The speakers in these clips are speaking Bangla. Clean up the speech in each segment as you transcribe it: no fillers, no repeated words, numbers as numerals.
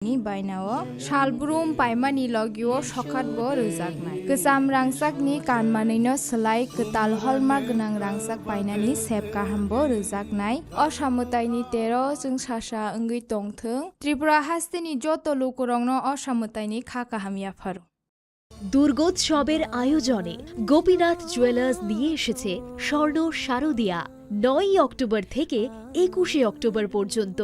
ni bainao shalbrum paimani logio shokat bo rojaknai kesam rangsak ni kanmanino selai ketal hallmark gnang rangsak painani sep kahambo rojaknai osamutai ni 13 jung sasa ongui tongthung Tripura hasteni joto lokorongno osamutai ni kha kahamia pharo দুর্গোৎসবের আয়োজনে গোপীনাথ জুয়েলার্স নিয়ে এসেছে স্বর্ণ শারদিয়া 9 অক্টোবর থেকে 21 অক্টোবর পর্যন্ত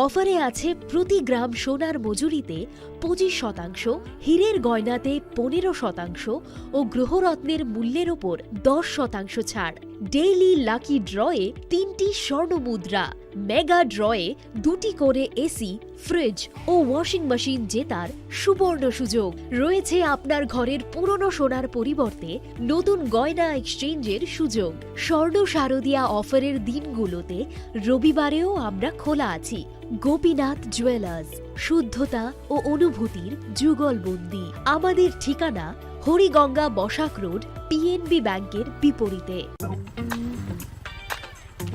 অফারে আছে প্রতি গ্রাম সোনার মজুরিতে 25%, হীরের গয়নাতে 15% ও গ্রহরত্নের মূল্যের ওপর 10% ছাড়। ডেইলি লাকি ড্রয়ে 3টি স্বর্ণ মুদ্রা, মেগা ড্রয়ে 2টি করে এসি, ফ্রিজ ও ওয়াশিং মেশিন জেতার সুবর্ণ সুযোগ রয়েছে। আপনার ঘরের পুরনো সোনার পরিবর্তে নতুন গয়না এক্সচেঞ্জের সুযোগ। স্বর্ণ শারদিয়া অফারের দিনগুলোতে রবিবারেও আমরা খোলা আছি। গোপীনাথ জুয়েলার্স, শুদ্ধতা ও অনুভূতির যুগলবন্দি। আমাদের ঠিকানা হরিগঙ্গা বসাক রোড, পিএনবি ব্যাংকের বিপরীতে।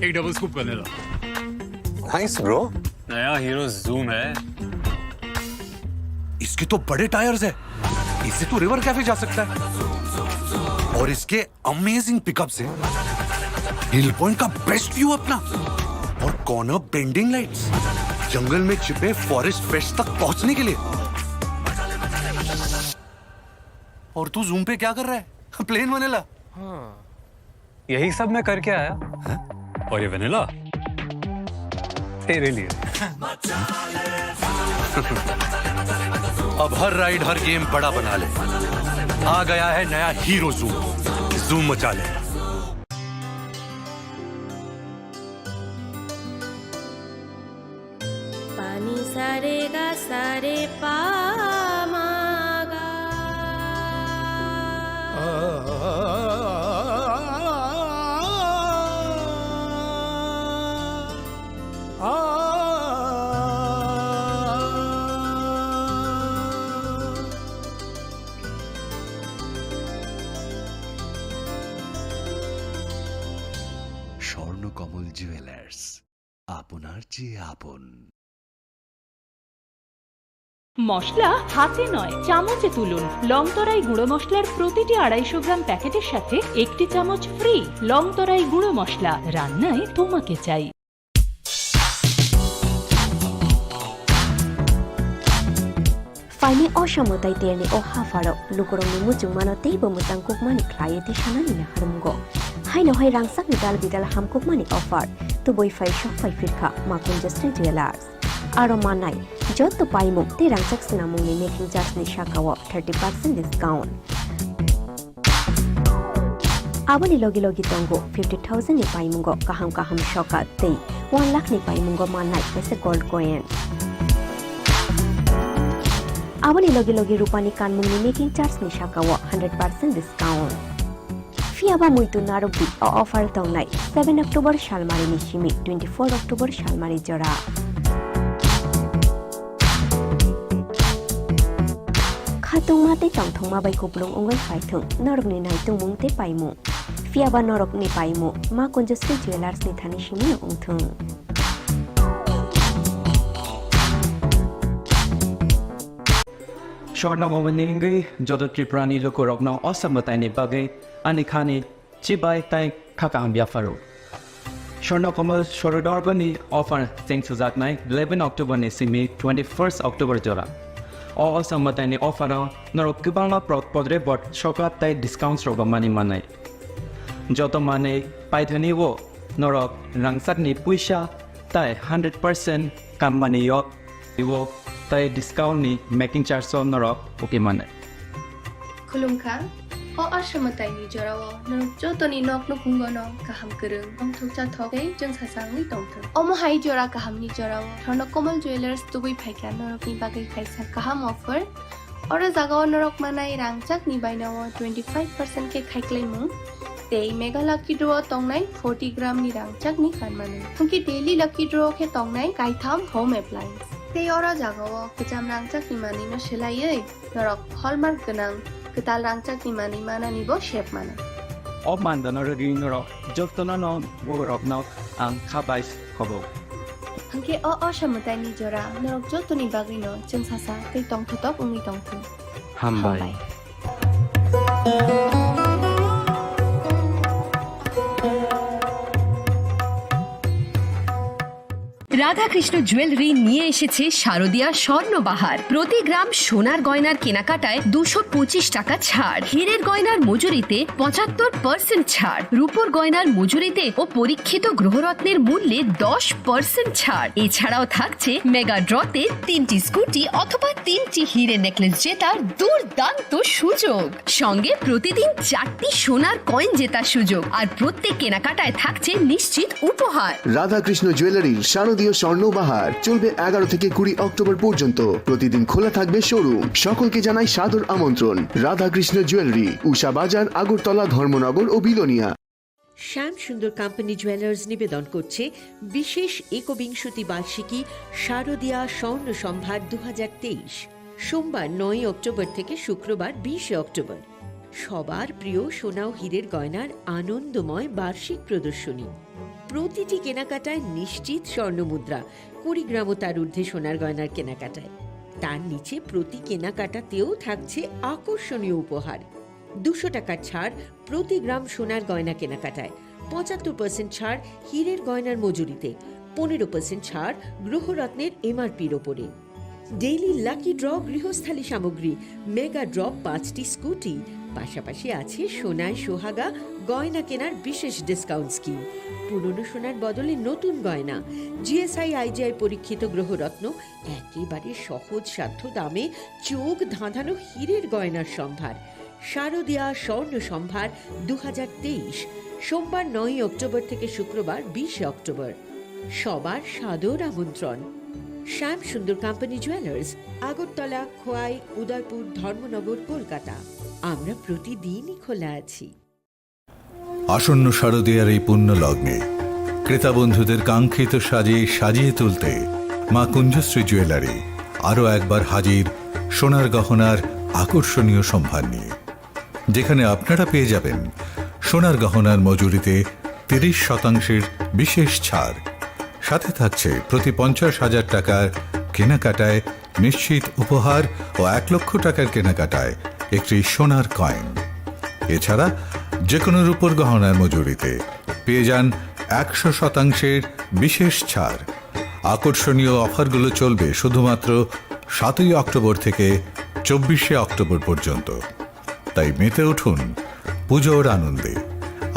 एक डबल स्कूप करने लो। Nice bro. नया हीरो जूम है। इसके तो बड़े टायर्स है, इससे तो रिवर कैफे जा सकता है। और इसके अमेजिंग पिकअप से हिल पॉइंट का बेस्ट व्यू अपना, और कॉर्नर बेंडिंग लाइट्स, जंगल में छिपे फॉरेस्ट फेस्ट तक पहुंचने के लिए। और तू जूम पे क्या कर रहा है? Plane vanilla. हाँ, यही सब मैं करके आया। है? और ये वनीला तेरे लिए। अब हर राइड हर गेम बड़ा बना ले। आ गया है नया हीरो जूम। जूम मचा ले। पानी सारे गा सारे पामागा স্বর্ণকমল জুয়েলার্স, আপনার চেয়ে আপন। মশলা হাতে নয় চামচে তুলুন। লংতরাই গুঁড়ো মশলার প্রতিটি 250 গ্রাম প্যাকেটের সাথে 1টি চামচ ফ্রি। লংতরাই গুঁড়ো মশলা, রান্নায় তোমাকে চাই। Faini osamutai tiani o hafaro lukorong ni mujung mano teibo mutang kukmani klai ti sanani na harumgo hai no hai rangsak ni dal bidal ham kukmani offer to boy fai shop fai firka makun just jewelers aro manai jotto paimuk te rangsak sinamung ni making charge ni shakawo 30% discount abani logi logi tongo 50,000 ni paimungo kaham shoka tei 1 lakh ni paimungo manai pese gold coin abani logi rupani kanmung ni making charge ni shakawo 100% discount fiaba muitu narobi offer tongnai 7 October shalmari ni shimi 24 October shalmari jora khatung mate tongthong ma bai kuplung ongoi phaithung norok ni nai tungmung te paimu fiaba norok ni paimu ma konjustri jewelers ni thani shimi ongthung Shortna moveningi jodo Triprani lokorokno osamutai ni bagai anikhani chibai tai khakam biafaro. Shortna komal shorodarbani offer thanks to that night 11 October ni simi 21st October jora. All osamutai ni offer norok kibana podre bot shokat tai discounts roga mani manai. Joto mane paithani wo norok rangsak ni puisha tai 100% kam mani yok iwo tai discount ni making charge on norok okay mane khulumkha o ashamutai ni jorawo norok jotoni nok nukungono kaham kereng ongthukcha thokai jeng sasangni tongthong omo hai jora kaham ni jorawo Swarnokomal jewelers tubui phaika norok ni bagai kaisa kaham offer ora jagao norok manai rangchak ni bainawo 25% ke khaiklaimu tei mega lucky draw tongnai 40 gram ni rangchak ni kanmanu thongki daily lucky draw ke tongnai kaitham home appliance tei ora jagao kejam rangchak ni manino selaiei norok hallmark gonang ketal rangchak ni mani manani bo shape mana of mandana regi norok joktona no borok no ang khabais khobo Hangke asamotai ni jora norok jotoni bagino jeng sasa tei tong thotop ungi tong thu. Hambai. Radhakrishna jewellery নিয়ে এসেছে শারদীয়া স্বর্ণবাহার। প্রতি গ্রাম সোনার গয়নার কেনাকাটায় 225 টাকা ছাড়, হীরের গয়নার মজুরিতে 75% ছাড়, রূপোর গয়নার মজুরিতে ও পরীক্ষিত গ্রহরত্নের মূল্যে 10% ছাড়। এছাড়াও থাকছে মেগা ড্রতে 3টি স্কুটি অথবা 3টি হীরের নেকলেস জেতার দুর্দান্ত সুযোগ, সঙ্গে প্রতিদিন 4টি সোনার কয়েন জেতার সুযোগ, আর প্রত্যেক কেনাকাটায় থাকছে নিশ্চিত উপহার। রাধাকৃষ্ণ জুয়েলারির শারদীয় স্বর্ণবাহার চলবে 11 থেকে 20 অক্টোবর পর্যন্ত। প্রতিদিন খোলা থাকবে শোরুম। সকলকে জানাই সাদর আমন্ত্রণ। রাধাকৃষ্ণ জুয়েলারি, উষা বাজার, আগরতলা, ধর্মনগর ও বিলোনিয়া। শ্যাম সুন্দর কোম্পানি জুয়েলার্স নিবেদন করছে বিশেষ একবিংশতি বার্ষিকী শারদীয়া স্বর্ণ সম্ভার 2023, সোমবার 9 অক্টোবর থেকে শুক্রবার 20 অক্টোবর। সবার প্রিয় সোনা ও হীরের গয়নার আনন্দময় বার্ষিক প্রদর্শনী। প্রতিটি কেনাকাটায় নিশ্চিত স্বর্ণমুদ্রা, 20 গ্রাম ও তার ঊর্ধ্বে সোনার গয়নার কেনাকাটায়। তার নিচে প্রতি কেনাকাটাতেও থাকছে আকর্ষণীয় উপহার। 200 টাকার ছাড় প্রতি গ্রাম সোনার গয়না কেনাকাটায়, 75% ছাড় হীরের গয়নার মজুরিতে, 15% ছাড় গ্রহরত্নের এমআরপির ওপরে। ডেইলি লাকি ড্র গৃহস্থালী সামগ্রী, মেগা ড্র 5টি স্কুটি, পাশাপাশি আছে সোনায় সোহাগা গয়না কেনার বিশেষ ডিসকাউন্ট স্কিম। পুরনো সোনার বদলে নতুন গয়না, জিএসআই আইজিআই পরীক্ষিত গ্রহরত্ন, একেবারে সহজ সাধ্য দামে চোখ ধাঁধানো হীরের গয়নার সম্ভার। শারদীয়া স্বর্ণ সম্ভার 2023, সোমবার 9 অক্টোবর থেকে শুক্রবার 20 অক্টোবর। সবার সাদর আমন্ত্রণ। শ্যাম সুন্দর কোম্পানি জুয়েলার্স, আগরতলা, খোয়াই, উদয়পুর, ধর্মনগর, কলকাতা। আমরা প্রতিদিনই খোলা আছি। আসন্ন শারদীয়ার এই পুণ্য লগ্নে ক্রেতা বন্ধুদের কাঙ্ক্ষিত সাজিয়ে তুলতে মা কুঞ্জশ্রী জুয়েলারি আরও একবার হাজির সোনার গহনার আকর্ষণীয় সম্ভার নিয়ে, যেখানে আপনারা পেয়ে যাবেন সোনার গহনার মজুরিতে 30% বিশেষ ছাড়, সাথে থাকছে প্রতি 50,000 টাকার কেনাকাটায় নিশ্চিত উপহার ও 1 লক্ষ টাকার কেনাকাটায় একটি সোনার কয়েন। এছাড়া যে কোনো রূপোর গহনার মজুরিতে পেয়ে যান 100% বিশেষ ছাড়। আকর্ষণীয় অফারগুলো চলবে শুধুমাত্র 7 অক্টোবর থেকে 24 অক্টোবর পর্যন্ত। তাই মেতে উঠুন পুজোর আনন্দে,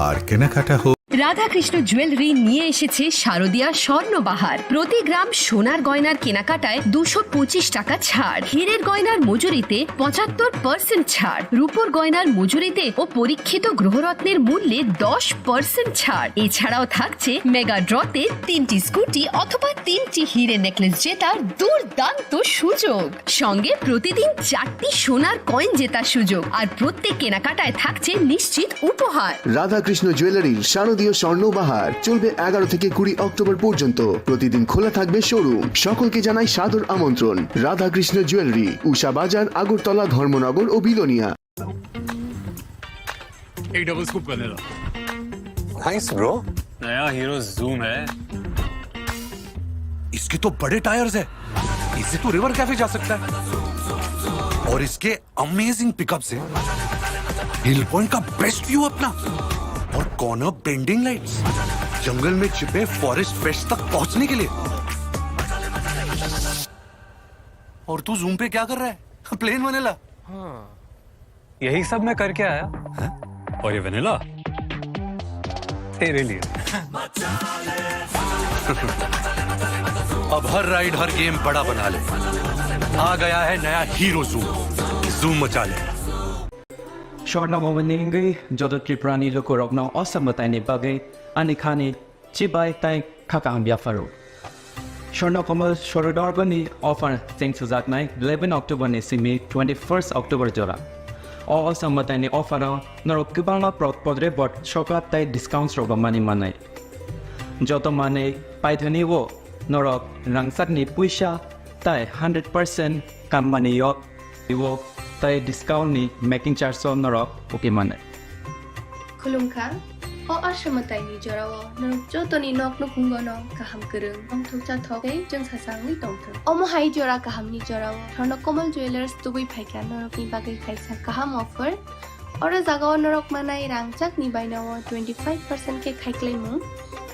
আর কেনাকাটা হোক। রাধাকৃষ্ণ জুয়েলারি নিয়ে এসেছে শারদীয়া স্বর্ণবাহার। প্রতি গ্রাম সোনার গয়নার কেনাকাটায় 225 টাকা ছাড়, হীরের গয়নার মজুরিতে 75% ছাড়, রূপোর গয়নার মজুরিতে ও পরীক্ষিত গ্রহরত্নের মূল্যে 10% ছাড়। এছাড়াও থাকছে মেগা ড্রতে 3টি স্কুটি অথবা 3টি হীরের নেকলেস জেতার দুর্দান্ত সুযোগ, সঙ্গে প্রতিদিন 4টি সোনার কয়েন জেতার সুযোগ, আর প্রত্যেক কেনাকাটায় থাকছে নিশ্চিত উপহার। রাধাকৃষ্ণ জুয়েলারির শারদীয় স্বর্ণবাহার চলবে 11 থেকে 20 অক্টোবর পর্যন্ত। প্রতিদিন খোলা থাকবে শোরুম। সকলকে জানাই সাদর আমন্ত্রণ। রাধাকৃষ্ণ জুয়েলারি, উষা বাজার, আগরতলা, ধর্মনগর ও বিলোনিয়া। एक डबल स्कूप करने लो। Nice bro. नया हीरो जूम है। इसके तो बड़े टायर्स है, इससे तो रिवर कैफे जा सकता है। और इसके अमेजिंग पिकअप से हिल पॉइंट का बेस्ट व्यू अपना, और कॉर्नर बेंडिंग लाइट्स, जंगल में छिपे फॉरेस्ट पेस्ट तक पहुंचने के लिए। और तू जूम पे क्या कर रहा है? Plane vanilla. हाँ, यही सब मैं करके आया। है? और ये वनीला तेरे लिए। अब हर राइड हर गेम बड़ा बना ले। आ गया है नया हीरो जूम। जूम मचा ले। স্বর্ণভবনী যত ত্রিপুরানি লোকরত্ন অসমতাইনি বাগে আনিখানি চিবাই তাই খাকাং বিয়াফারো স্বর্ণকমল সরোদরবনি অফার সিং সুজাকনাই 11 অক্টোবরনি সিমি 21 অক্টোবর জোড়া অসমতাইনি অফারও নরক কিবাংলা পদরে বট সরকার তাই ডিসকাউন্ট রবামানি মানাই যত মানে পাইথনি ও নরক রাংসাকনি পয়সা তাই 100% কামমানি ইও তাই ডিসকাউন্ট নি মেকিং চার্জ নরক ওকে মানে Khulumkha o asamatai ni jorao norok jotoni nok no khungo no kaham kereng ong thokcha thokai jeng sasangni tongthong omo hai jora kaham ni jorao thorno komal jewelers tubai phaika norok ni bagai kaisa kaham offer ora jagao norok manai rangchak ni bainao 25% ke khaiklai mu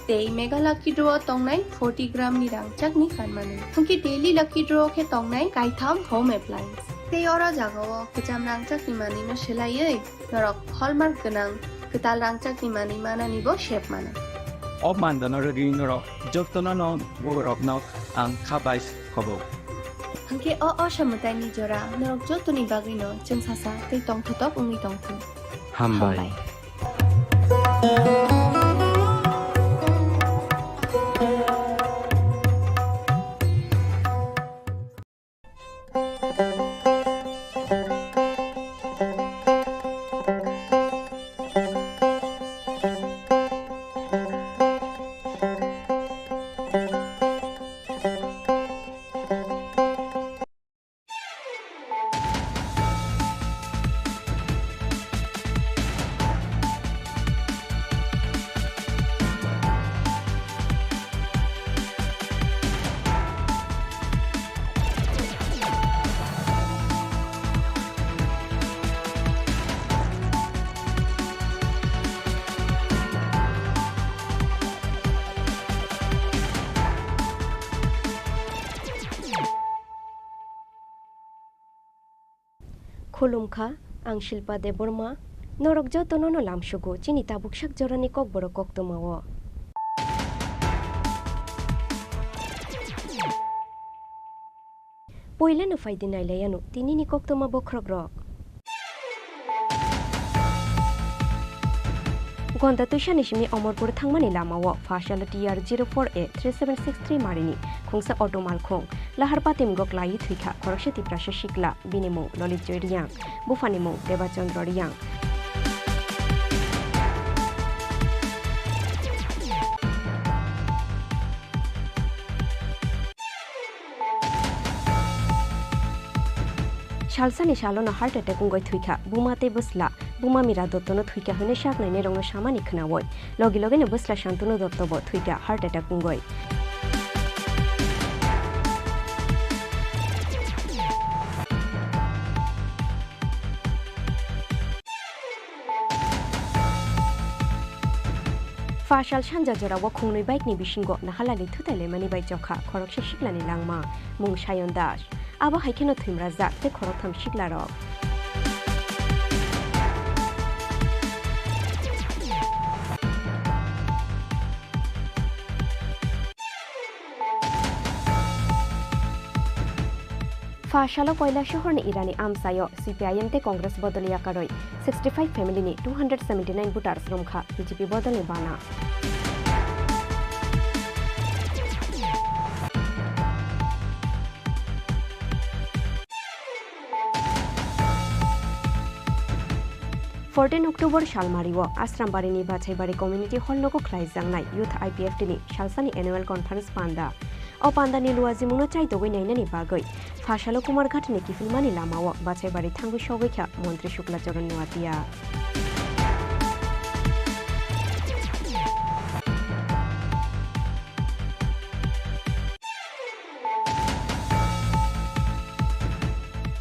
tei mega lucky draw tongnai 40 gram ni rangchak ni kanmanu thongki daily lucky draw ke tongnai kaitham home appliance tei ora jagao kecham rangchak ni mani no selaiei norok hallmark ganang ketal rangchak ni mani mana ni bo shape mana Of mandana ring rock, Joktona no, Borok no, and Kabais Kobo. hangke o asamutai ni jora norok jotoni bagai no jeng sasa tei tongthotop ungi tongthong Hambai. Khulumkha ang Shilpa Deborma norok jotono no lamsugo chini tabuksak jorani Kokborok koktomao poila no faidinai layanu tinini koktoma bokrogrok Gonda tushani shimi Omorpur thangmani lamao fashala TR 04A 3763 marini khungsa automal khong lahar patim goklai thikha khoroksheti prasha shikla binimo lolit joyriyang bufanimo debachandra riyang Shalsani shalono heart attack ungoi thuika bumate busla buma mira dottono thuika hone shaknai ne rongno samani khnawoi logi logi ne busla shantunu dottobo thuika heart attack ungoi Fashal Shanja Jora wa khungnoi bike ni bishingo nahalali thutale mani bai jokha khorokse shiklani langma mung Shayon Das abo haikeno thimra jak te khorotham shiklarok Fashalo Koila Shohor ni Irani Amsayo CPIM te Congress bodoliya karoi 65 family ni 279 voters romkha BJP bodole bana October Shalmariwo Asrambari ni Bachaibari Community Hall nogo khlai jangnai Youth IPFT ni Shalsani Annual Conference panda O panda ni luaji muno chai dogoi nainani bagoi Fashalo Kumar Ghat ni kifilmani lamao Bachaibari thangu shogekha Montri Shukla Charan Nuatia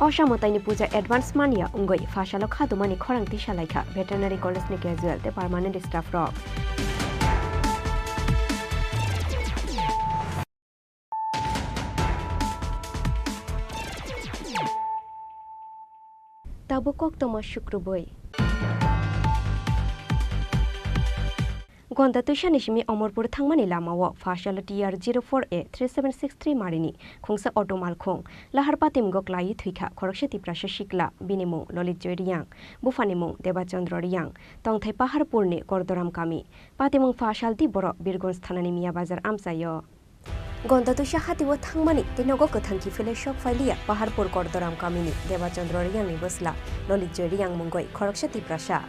Oshamotai ni puja advance mania ungoi Fashalo khadumani khorang tisalaikha veterinary college ni casual te permanent staff rock Tabukok toma shukruboi Gonda tushani shimi Omorpur thangmani lamao Fashal TR 04A 3763 marini khungsa automal khong lahar patim goklai thuika khoroksheti prasha shikla binimo lolit joyriyang bufanimo debachandra riyang tongthai paharpur ni kordoram kami patimung Fashal ti boro birgonj thanani miya bazar amsayo Gonda tusha hatiwo thangmani tinogo kathangki file shok failia paharpur kordoram kamini debachandra riyang ni bosla lolit joyriyang mungoi khoroksheti prasha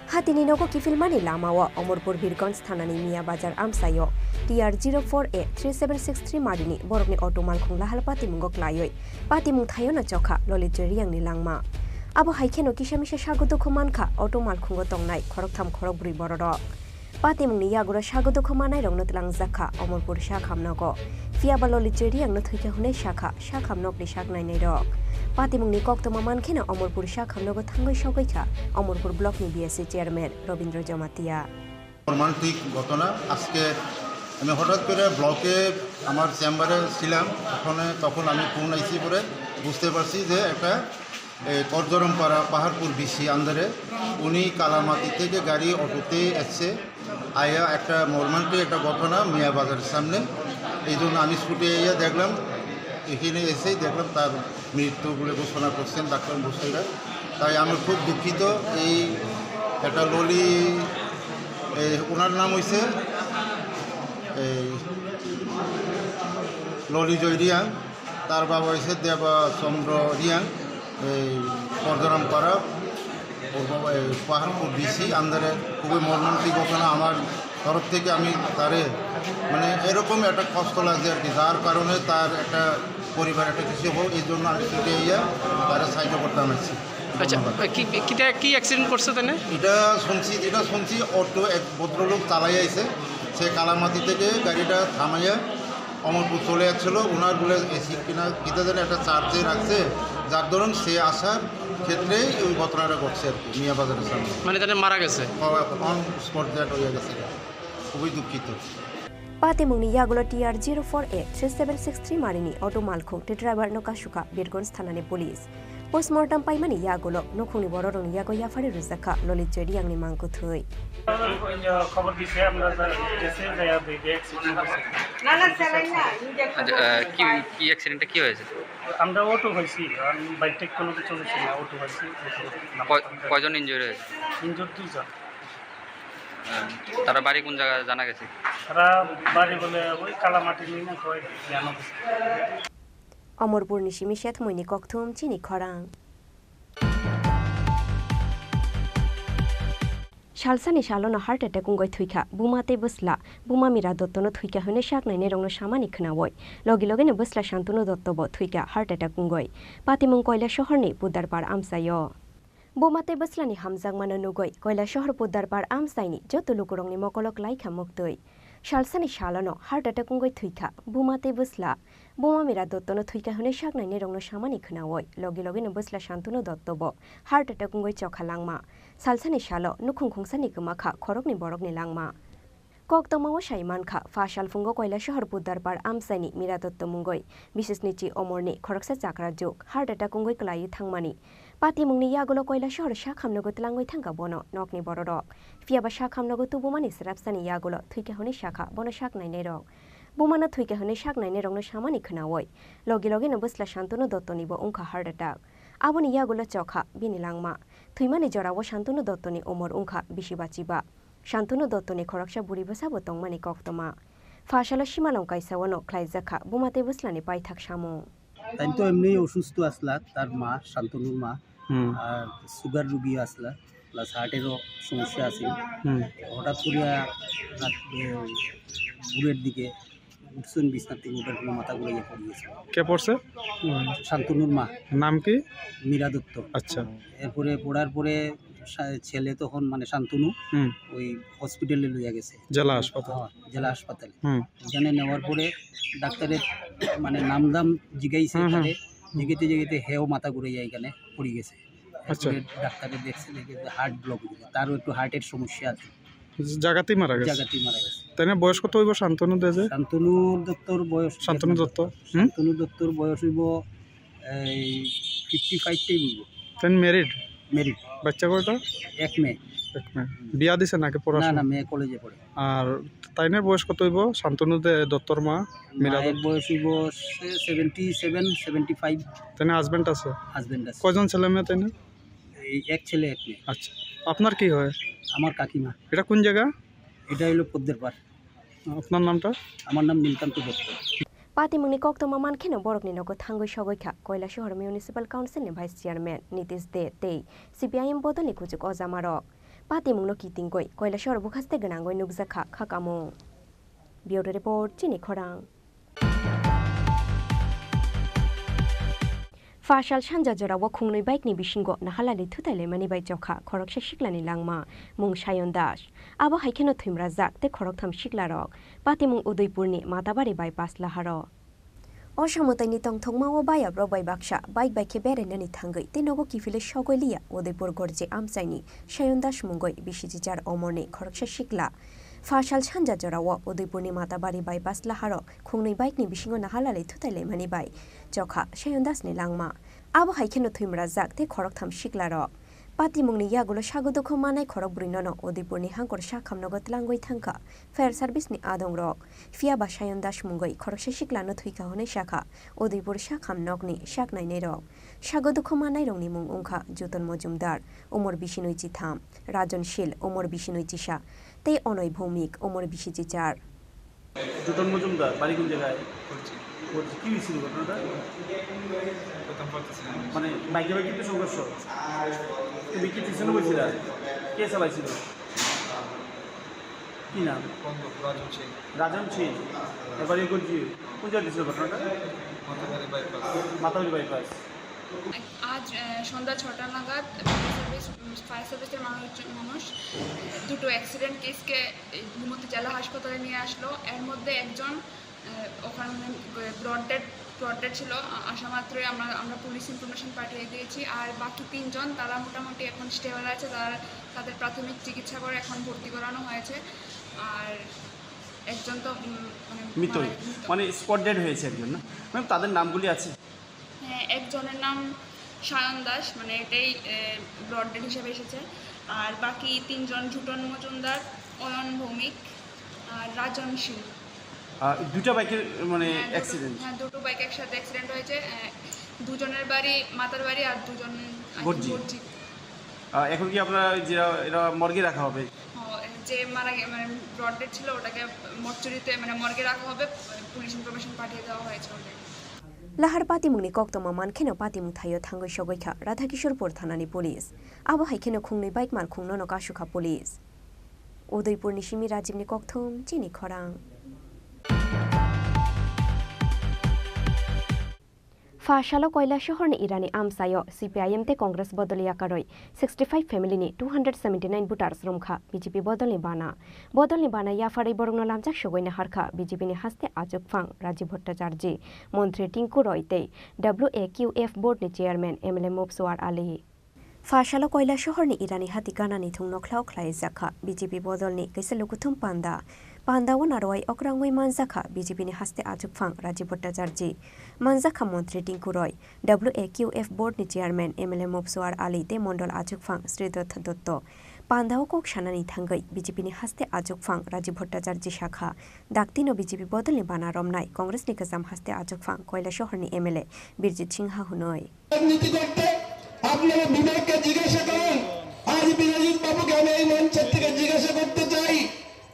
Hatini nogo kifilmani lamao Omorpur Birgonj Thanani Miya Bazar Amsayo TR 04A 3763 marini borokni automal khungla halpati mungok layoi patimung thayona chokha lolit joyriyang ni langma abo haikeno kisamisha sagudo khomankha automal khungo tongnai khoroktham khorokbri bororok Patimung ni yagura shagodo khamanai rong notlang zakha Omorpur Shakhamnago Fiabaloli Jeri ang nothuika hune Shakhamnok ni Shaknai nei rok Patimung ni koktoma mankhina Omorpur Shakhamnago thangoi shogoikha Omorpur block ni BSC chairman Robindra Jamatia মর্মান্তিক ঘটনা আজকে আমি হঠাৎ করে ব্লকে আমার চেম্বারে ছিলাম তখন আমি ফোন আইসি করে বুঝতে পারছি যে একটা করজরম পাহাড়পুর বিসি আন্দারে উনি কালামাটি থেকে গাড়ি অটোতে এসছে আয়া একটা মর্মান্তিক একটা ঘটনা মিয়া বাজারের সামনে এই জন্য আমি ছুটে এসে দেখলাম এখানে এসেই দেখলাম তার মৃত্যু বলে ঘোষণা করছেন ডাক্তার বসুরা তাই আমি খুব দুঃখিত এই একটা ললি ওনার নাম হয়েছে ললি জয় রিয়াং তার বাবা হয়েছে দেবচন্দ্র রিয়াং করজরাম পাড়া ওর বাবা পাহাড়পুর বিসি আন্দারে খুবই মর্মান্তিক ঘটনা আমার তরফ থেকে আমি তারে মানে এরকম একটা কষ্ট লাগছে আর কি যার কারণে তার একটা পরিবার একটা কিছু হোক এই জন্য আমি ছুটে ইয়া তারা সাহায্য করতে আনাচ্ছি আচ্ছা কি অ্যাক্সিডেন্ট করছে তাই যেটা শুনছি অটো এক ভদ্রলোক চালাই আইছে সে কালামাটি থেকে গাড়িটা থামাইয়া অমরপুর চলে যাচ্ছিল ওনার বলে এসি কিনা কিতা যেন একটা চার্জে রাখছে যার ধরুন সে আসার ক্ষেত্রেই ওই ঘটনাটা ঘটছে আর কি মিয়া বাজারের সামনে মানে তাহলে মারা গেছে অন স্পট ডেট হয়ে গেছে খুবই দুঃখিত Patimung ni yagulo TR04A 3763 marini auto malkho te driver no kashuka Birgons thanani police postmortem paimani yagulo nokhuni bororong yago yafari ruzakha lolit jeri angni mangko thui খবর দিছে আমরা গেছে যায়া দেখে অ্যাক্সিডেন্ট হয়েছে না কি অ্যাক্সিডেন্টটা কি হয়েছে আমরা অটো হইছি আর বাইক টেক কোনো কিছু হইছে না অটো হইছি কয়জন ইনজুরি হয়েছে ইনজুর দুইজন তারা বাড়ি কোন জায়গায় জানা গেছে তারা বাড়ি বলে ওই কালামাটি নিয়ে কয় জানা গেছে Omorpur ni shimishet moini kokthum Chini Khorang Shalsani shalono heart attack ungoi thuika bumate busla buma mira dottono thuika hone shaknai ne rongno samani khnawoi logi logi ne busla shantunu dottobo thuika heart attack ungoi patimung koila shohorni pudarpar amsayo Bomate buslani hamjang mano nugoi koila shohor pudarpar amsaini joto lukurongni mokolok laika muktoi Shalsani shalono heart attack ungoi thuika bumate busla Boma mira dottono thuika hone shaknai ne rongno samani khnawoi logi logi ne busla shantunu dottobo heart attack ungoi chokhalangma Salsani shalo nukhung khungsani kumakha khorokni borokni langma Koktamawo shaimankha fashal fungo koila shohor pudarpar amsaini mira dotto mungoi bisesnichi omorni khoroksa chakra jok heart attack ungoi klai thangmani Patimungni yagulo koila shohor shakhamnogo tlangoi thangka bono nokni bororok fiaba shakhamnogo tubumani srapsani yagulo thuika hone shakha bono shaknai nei rok Bumana thuika hone shaknai nei rongno samani khnawoi logi logi ne busla shantunu dottoni bo ungkha heart attack Aboni yagulo chokha bini langma thuimani jorawo shantunu dottoni omor ungkha bishi bachiba Shantunu dottoni khoraksha buri basabo tongmani koktoma Fashalo shimalong kaisawano khlaijakha bumate buslani paithak samo তাই তো এমনি অসুস্থ আসলা তার মা শান্তনুর মা আর সুগার রোগী আসলা প্লাস হার্টেরও সমস্যা আছে হঠাৎ করে বুড়ের দিকে উঠছেন বিছনার থেকে ওঠার কোনো মাথা ঘুরে পড়ে গেছে কে পড়ছে শান্তনুর মা নাম কি মীরা দত্ত আচ্ছা এরপরে পড়ার পরে ছেলে তখন মানে শান্তনু ওই হসপিটালে লইয়া গেছে জেলা হাসপাতালে ওখানে নেওয়ার পরে ডাক্তারের মানে নামদাম জিগাইছে জিগাইতে হেও মাথা ঘুরে যায় এখানে পড়ে গেছে ডাক্তারে দেখছে দেখে হার্ট ব্লক তারও একটু হার্টের সমস্যা আছে জায়গাতেই মারা গেছে তাই না বয়স কত হইব শান্তনু দত্তর বয়স শান্তনু দত্তর বয়স হইব 55টাই হইব তেন মেরিড বাচ্চা কয়টা এক মেয়ে বিয়া দিছে নাকি পড়াশোনা না মেয়ে কলেজে পড়ে আর তাইনের বয়স কত হইব শান্তনু দত্তর মা মেয়ের বয়স হইব 77-75 তাইনে হাজবেন্ড আছে কয়জন ছেলে মেয়ে তাইনে এক ছেলে এক মেয়ে আচ্ছা আপনার কি হয় আমার কাকিমা এটা কোন জায়গা এটা হলো পদ্মের পার আপনার নামটা আমার নাম Nilkanta Dutta Patimungni koktoma mankheno borokni nogo thangoi shogoikha koila shohor municipal council ni vice chairman Nitish De tei CPIM bodoni kujuk ojamarok Patimungno kitingoi koila shohor bukhaste gnangoi nukjakha khakamo Bureau report Chini Khorang Fashal Shanja Jorawa Kungnui Baikni Bishingo Nahalali Tutale Manibai Joka Khoroksha Shiklani Langma Mung Shayon Dash Abo Haikeno Thimra Zak Te Khoroktham Shiklarok Patimung Udaipurni Matabari Bypass Laharo Oshamotani Tongthongma o Baya Robai Baksha Bike by Kebere Nani Tangai Tinogo Kifile Shogolia Udaipur Gorje Amsaini Shayon Dash Mungoi Bishijar Omorni Khoroksha Shikla Fashal Shanja Jorawa Udaipurni Matabari Bypass Laharo Kungnui Baikni Bishingo Nahalali Tutale Manibai Joka Shayon Dash ni Langma Abo Haikeno Thimra Zak Te Khoroktham Shiklarok Patimungni Yagulo Shagodoko Manai Khorok Brinono Udaipurni Hangkor Shakham Nogot Langoi Thangka Fair Service ni Adong Rok Fia Bashayon Dash Mungoi Khoroksha Shiklano Thuika Hone Shakha Udaipur Shakham Nokni Shaknai Nerok Shagodoko Manai Rongni Mung Ungkha Juton Mojumdar Umor Bishinoi Chitham Rajon Shil Umor Bishinoi Chisha Te Onoi Bhomik Umor Bishichichar Juton Mojumdar বাড়ি কোন জায়গায় কি হয়েছিল ঘটনাটা মানে বাইকে বাইকে তো সংঘর্ষ তুমি কি পিছনে বসেছিলা কে চালাইছিল কি নাম রাজন সিং এবারে করছি কোন জায়গায় ছিল ঘটনাটা মাতাবাড়ি বাইপাস আজ সন্ধ্যা 6টা নাগাদ ফায়ার সার্ভিসের মানুষ দুটো অ্যাক্সিডেন্ট কেসকে ঘুমতি জেলা হাসপাতালে নিয়ে আসলো এর মধ্যে একজন ওখানে ব্রডডেড ছিল আসা মাত্রই আমরা পুলিশ ইনফরমেশন পাঠিয়ে দিয়েছি আর বাকি 3 জন তারা মোটামুটি এখন স্টেবল আছে তাদের প্রাথমিক চিকিৎসা করে এখন ভর্তি করানো হয়েছে আর একজন তো মৃত মানে স্পট ডেড হয়েছে একজন না ম্যাম তাদের নামগুলি আছে হ্যাঁ একজনের নাম সায়ন দাস মানে এটাই ব্রডডেড হিসেবে এসেছে আর বাকি 3 জন ঝুটন মজুমদার অয়ন ভৌমিক আর রাজন সিং দুটো বাইকের মানে অ্যাক্সিডেন্ট হ্যাঁ দুটো বাইক একসাথে অ্যাক্সিডেন্ট হয়েছে দুজনের বাড়ি মাতার বাড়ি আর দুজন গর্জি এখন কি আপনারা যে এরা মর্গে রাখা হবে যে মারা মানে ব্রডডেড ছিল ওটাকে মর্চুরিতে মানে মর্গে রাখা হবে পুলিশ ইনফরমেশন পাঠিয়ে দেওয়া হয়েছে ওদের Lahar Patimungni Koktoma Mankeno Patimung Thayo Thangoi Shogoika Radhakishorpur Thanani Police Abo Haikeno Khungnui Bike Man Khungnono Kashuka Police Udaipur Nishimi Rajibni Kokthom Chini Khorang Fashalo Koila Shohorni Irani Amsayo CPIM te Congress Bodolia Karoi 65 family ni 279 voters Romkha BJP Bodolni Bana Yafari Borogno Lamjak Shogoina Harkha BJP ni Haste Ajok Phang Rajiv Bhattacharjee Montri Tinku Roy te WAQF Board ni Chairman MLA Mobswar Ali Fashalo Koila Shohorni Irani Hatikana ni Thung Noklau Khlai Zakha BJP Bodolni Kaisa Lukuthum Pandawan Arwai Okrangoi Manzakha BJP ni Haste Ajok Phang Rajiv Bhattacharjee Manzakha Montri Tinku Roy WAQF Board ni Chairman MLA Mobswar Ali te Mondol Ajok Phang Sridhar Dotto Pandao Kok Shanani Thangai BJP ni Haste Ajok Phang Rajiv Bhattacharjee Shakha Daktino BJP Bodolni Bana Romnai Congress ni Kazam Haste Ajok Phang Koila Shohorni MLA Birjit Singha Hunoi আপনারা বিবেককে জিজ্ঞাসা করুন আজ বিরোধী বাবুকে আমি এই মঞ্চের থেকে জিজ্ঞাসা করতে চাই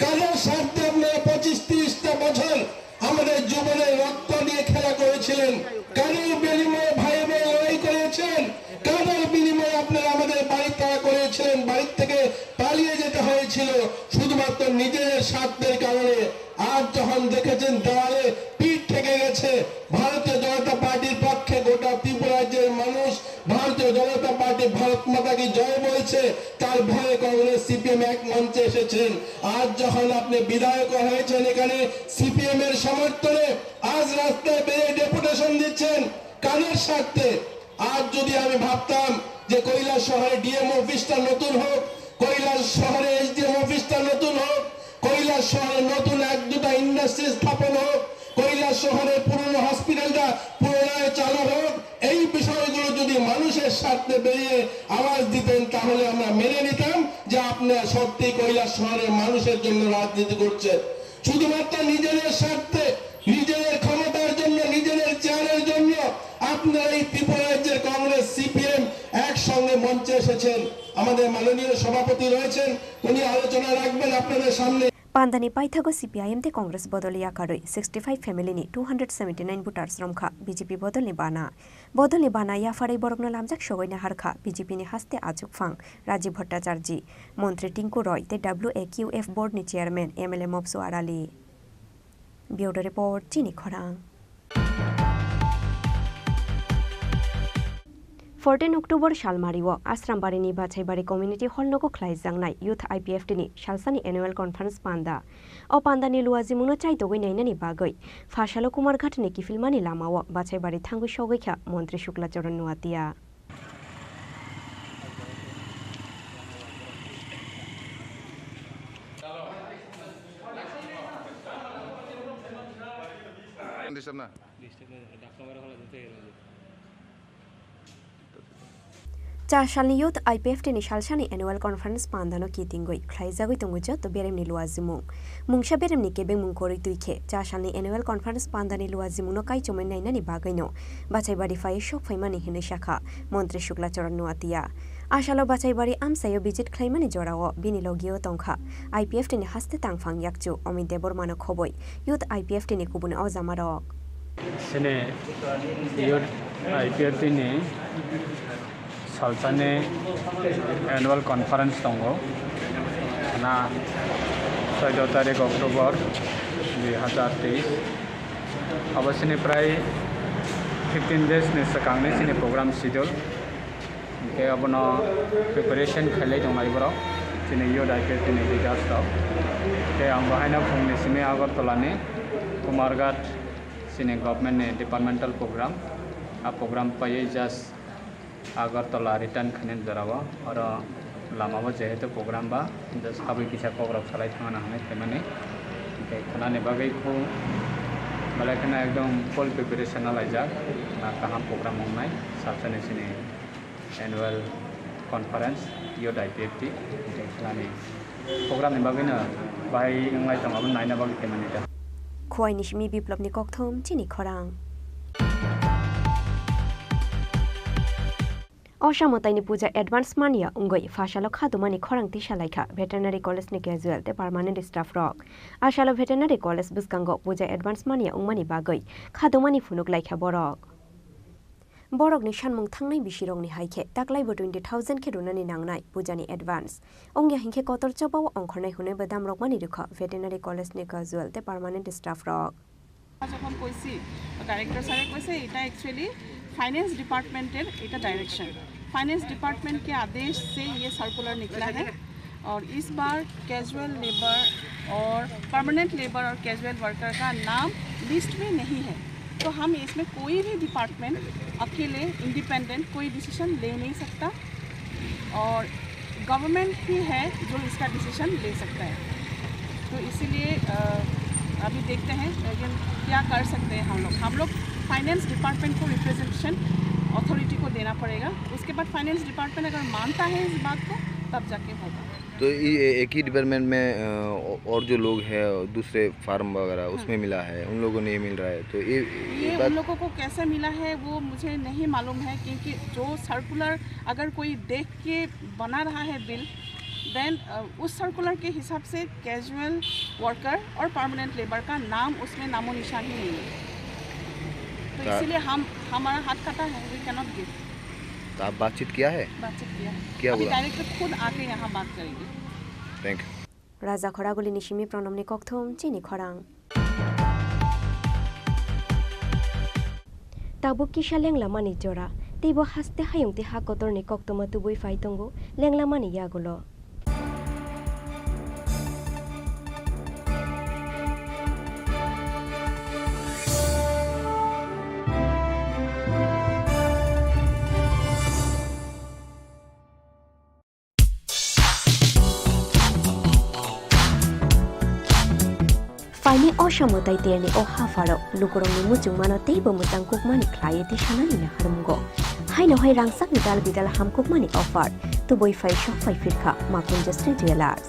কারোর স্বার্থে আপনারা 25-30টা বছর আমাদের জীবনে রক্ত দিয়ে খেলা করেছিলেন কারোর বিনিময়ে ভাই ভাই লড়াই করেছেন কারোর বিনিময়ে আপনারা আমাদের বাড়ি তাড়া করেছিলেন বাড়ি থেকে পালিয়ে যেতে হয়েছিল শুধুমাত্র নিজেদের স্বার্থের কারণে আজ যখন দেখেছেন দেওয়ালে পিঠ থেকে গেছে ভারতীয় জনতা পার্টির পক্ষে গোটা ত্রিপুরা রাজ্যের মানুষ ভারতীয় জনতা পার্টি ভারত মাতাকে জয় বলছে তার ভয়ে কংগ্রেস সিপিএম এক মঞ্চে এসেছেন আজ যখন আপনি বিধায়ক হয়েছেন এখানে সিপিএম এর সমর্থনে আজ রাস্তায় বেরিয়ে ডেপুটেশন দিচ্ছেন কাদের স্বার্থে আজ যদি আমি ভাবতাম যে কৈলাস শহরে ডিএম অফিসটা নতুন হোক কৈলাস শহরে এসডিএম অফিসটা নতুন হোক কৈলাস শহরে নতুন 1-2টা ইন্ডাস্ট্রি স্থাপন হোক কৈলাস শহরে পুরনো হসপিটালটা পুনরায় চালু হোক এই বিষয়গুলো যদি মানুষের স্বার্থে বেরিয়ে আওয়াজ দিতেন তাহলে আমরা মেনে নিতাম যে আপনারা সত্যি কৈলাস শহরের মানুষের জন্য রাজনীতি করছেন শুধুমাত্র নিজেদের স্বার্থে নিজেদের ক্ষমতার জন্য নিজেদের চেয়ারের জন্য আপনারা এই ত্রিপুরা রাজ্যের কংগ্রেস সিপিএম একসঙ্গে মঞ্চে এসেছেন আমাদের মাননীয় সভাপতি রয়েছেন উনি আলোচনা রাখবেন আপনাদের সামনে Pandani Paithago CPIM te Congress Bodolia Karoi 65 family ni 279 voters Romkha BJP Bodolni Bana Yafari Borogno Lamjak Shogoina Harkha BJP ni Haste Ajok Phang Rajiv Bhattacharjee Montri Tinku Roy te WAQF Board ni Chairman MLA Mobswar Ali Bureau Report Chini Khorang 14 October Shalmariwo Asrambarini Bachaibari Community Hall Noko Klaizangnai Youth IPF Tini Shalsani Annual Conference Panda O Pandani Luazimuno Chaitogoi Nainani Bagoi Fashalo Kumar Ghatni Kifilmani Lamawo Bachaibari Thangu Shogekha Montri Shukla Choron Nuatia Charshani Youth IPF Tini Shalshani Annual Conference Pandano Kitingoi Klaizagoi Tungujo to Beremni Luazimung Mungsha Beremni Kebeng Mungkori Tuike Charshani Annual Conference Pandani Luazimuno Kai Chomen Nainani Bagaino Bachaibari Fai Shok Faimani Hineshaka Montri Shukla Choron Nuatia Ashalo Bachaibari Amsayo Bijit Claimani Jorao Binilogio Tonka IPF Tini Haste Tangfang Yakchu Omi Debor Mano Khoboi Youth IPF Tini Kubune Ozamarok Sene Youth IPF Tini Salsane Annual Conference Tongo na 14 तारिख अक्टोबर 2023 अब सिने प्राय 15 days ने सकांगने सिने प्रोग्राम शेड्यूल के अब न प्रिपरेशन खेले दंगाई बरो सिने यो डाइट सिने डिजास तो के हम बहायना फुंगने सिने अगरतला ने कुमारघाट सिने गवर्नमेंट ने डिपार्टमेंटल प्रोग्राम आ प्रोग्राम पाए जस्ट अगरतला रिटर्न खने जरावा और लामाबो जेहेतु प्रोग्राम बा जस्ट अबै किसा कोबरक सलाय थांना हने थेमाने के खनाने बागै को मलाकना एकदम फुल प्रिपरेशन लाइजा ना कहां प्रोग्राम होनाय साबसने सिने एनुअल कॉन्फ्रेंस यो डाइटेक्टि के खनाने प्रोग्राम ने बागैना बाय इंलाय तमाबो नायना बागै थेमाने दा खोयनिशमी बिप्लबनि कक्थम चिनि खरां Oshamotani Puja Advance Mania Ungoi Fashalo Khadumani Khorang Tisalaika Veterinary College ni Casual the Permanent Staff Rock Ashalo Veterinary College Buskango Puja Advance Mania Ungmani Bagoi Khadumani Funuk Laika Borok Borok ni Shanmung Tangnai Bishirong ni Haike Taklai 20,000 Kirunani Nangnai Pujani Advance Ongya Hinke Kotor Chobaw Onkornai Hune Badam Rokmani Ruka Veterinary College ni Casual the Permanent Staff Rock যখন কইছি ডাইরেক্টর স্যারে কইছে এটা एक्चुअली फाइनेंस डिपार्टमेंट এটা डायरेक्शन फाइनेंस डिपार्टमेंट के आदेश से ये सर्कुलर निकला है और इस बार कैजुअल लेबर और परमानेंट लेबर और कैजुअल वर्कर का नाम लिस्ट में नहीं है तो हम इसमें कोई भी डिपार्टमेंट अकेले इंडिपेंडेंट कोई डिसीजन ले नहीं सकता और गवर्नमेंट ही है जो इसका डिसीजन ले सकता है तो इसीलिए अभी देखते हैं लेकिन क्या कर सकते हैं हम लोग फाइनेंस डिपार्टमेंट को रिप्रेजेंटेशन अथॉरिटी को देना पड़ेगा उसके बाद फाइनेंस डिपार्टमेंट अगर मानता है इस बात को तब जाके होगा तो ये एक ही डिपार्टमेंट में और जो लोग हैं दूसरे फार्म वगैरह उसमें मिला है उन लोगों को नहीं मिल रहा है तो ये उन लोगों को कैसे मिला है वो मुझे नहीं मालूम है क्योंकि जो सर्कुलर अगर कोई देख के बना रहा है बिल देन उस सर्कुलर के हिसाब से कैजुअल वर्कर और परमानेंट लेबर का नाम उसमें नामो निशान ही नहीं है तो इसीलिए हमारा हाथ कटा है वी कैन नॉट गिव तो आप बातचीत किया है क्या बोला डायरेक्टर खुद आके यहाँ बात करेंगे thank you Raja खरागुली निशिमी प्रणमनि कक्थम Chini खरां Tabuk किसा लेंगलामानि जरा तेबो हास्ते हायंगति हाकतरनि कक्तमा तुबुइ फाइतंगो लेंगलामानि यागुलो Faini Oshamotai Tierney O Hafaro, Lukurong Mutung Mano Table Mutang Cookmani Clieti Shanani Harungo. Haino Hai Rangsak Vidal Vidal Ham Cookmani offered to boy Fai Shop Fai Firka, Makun Just Jewelers.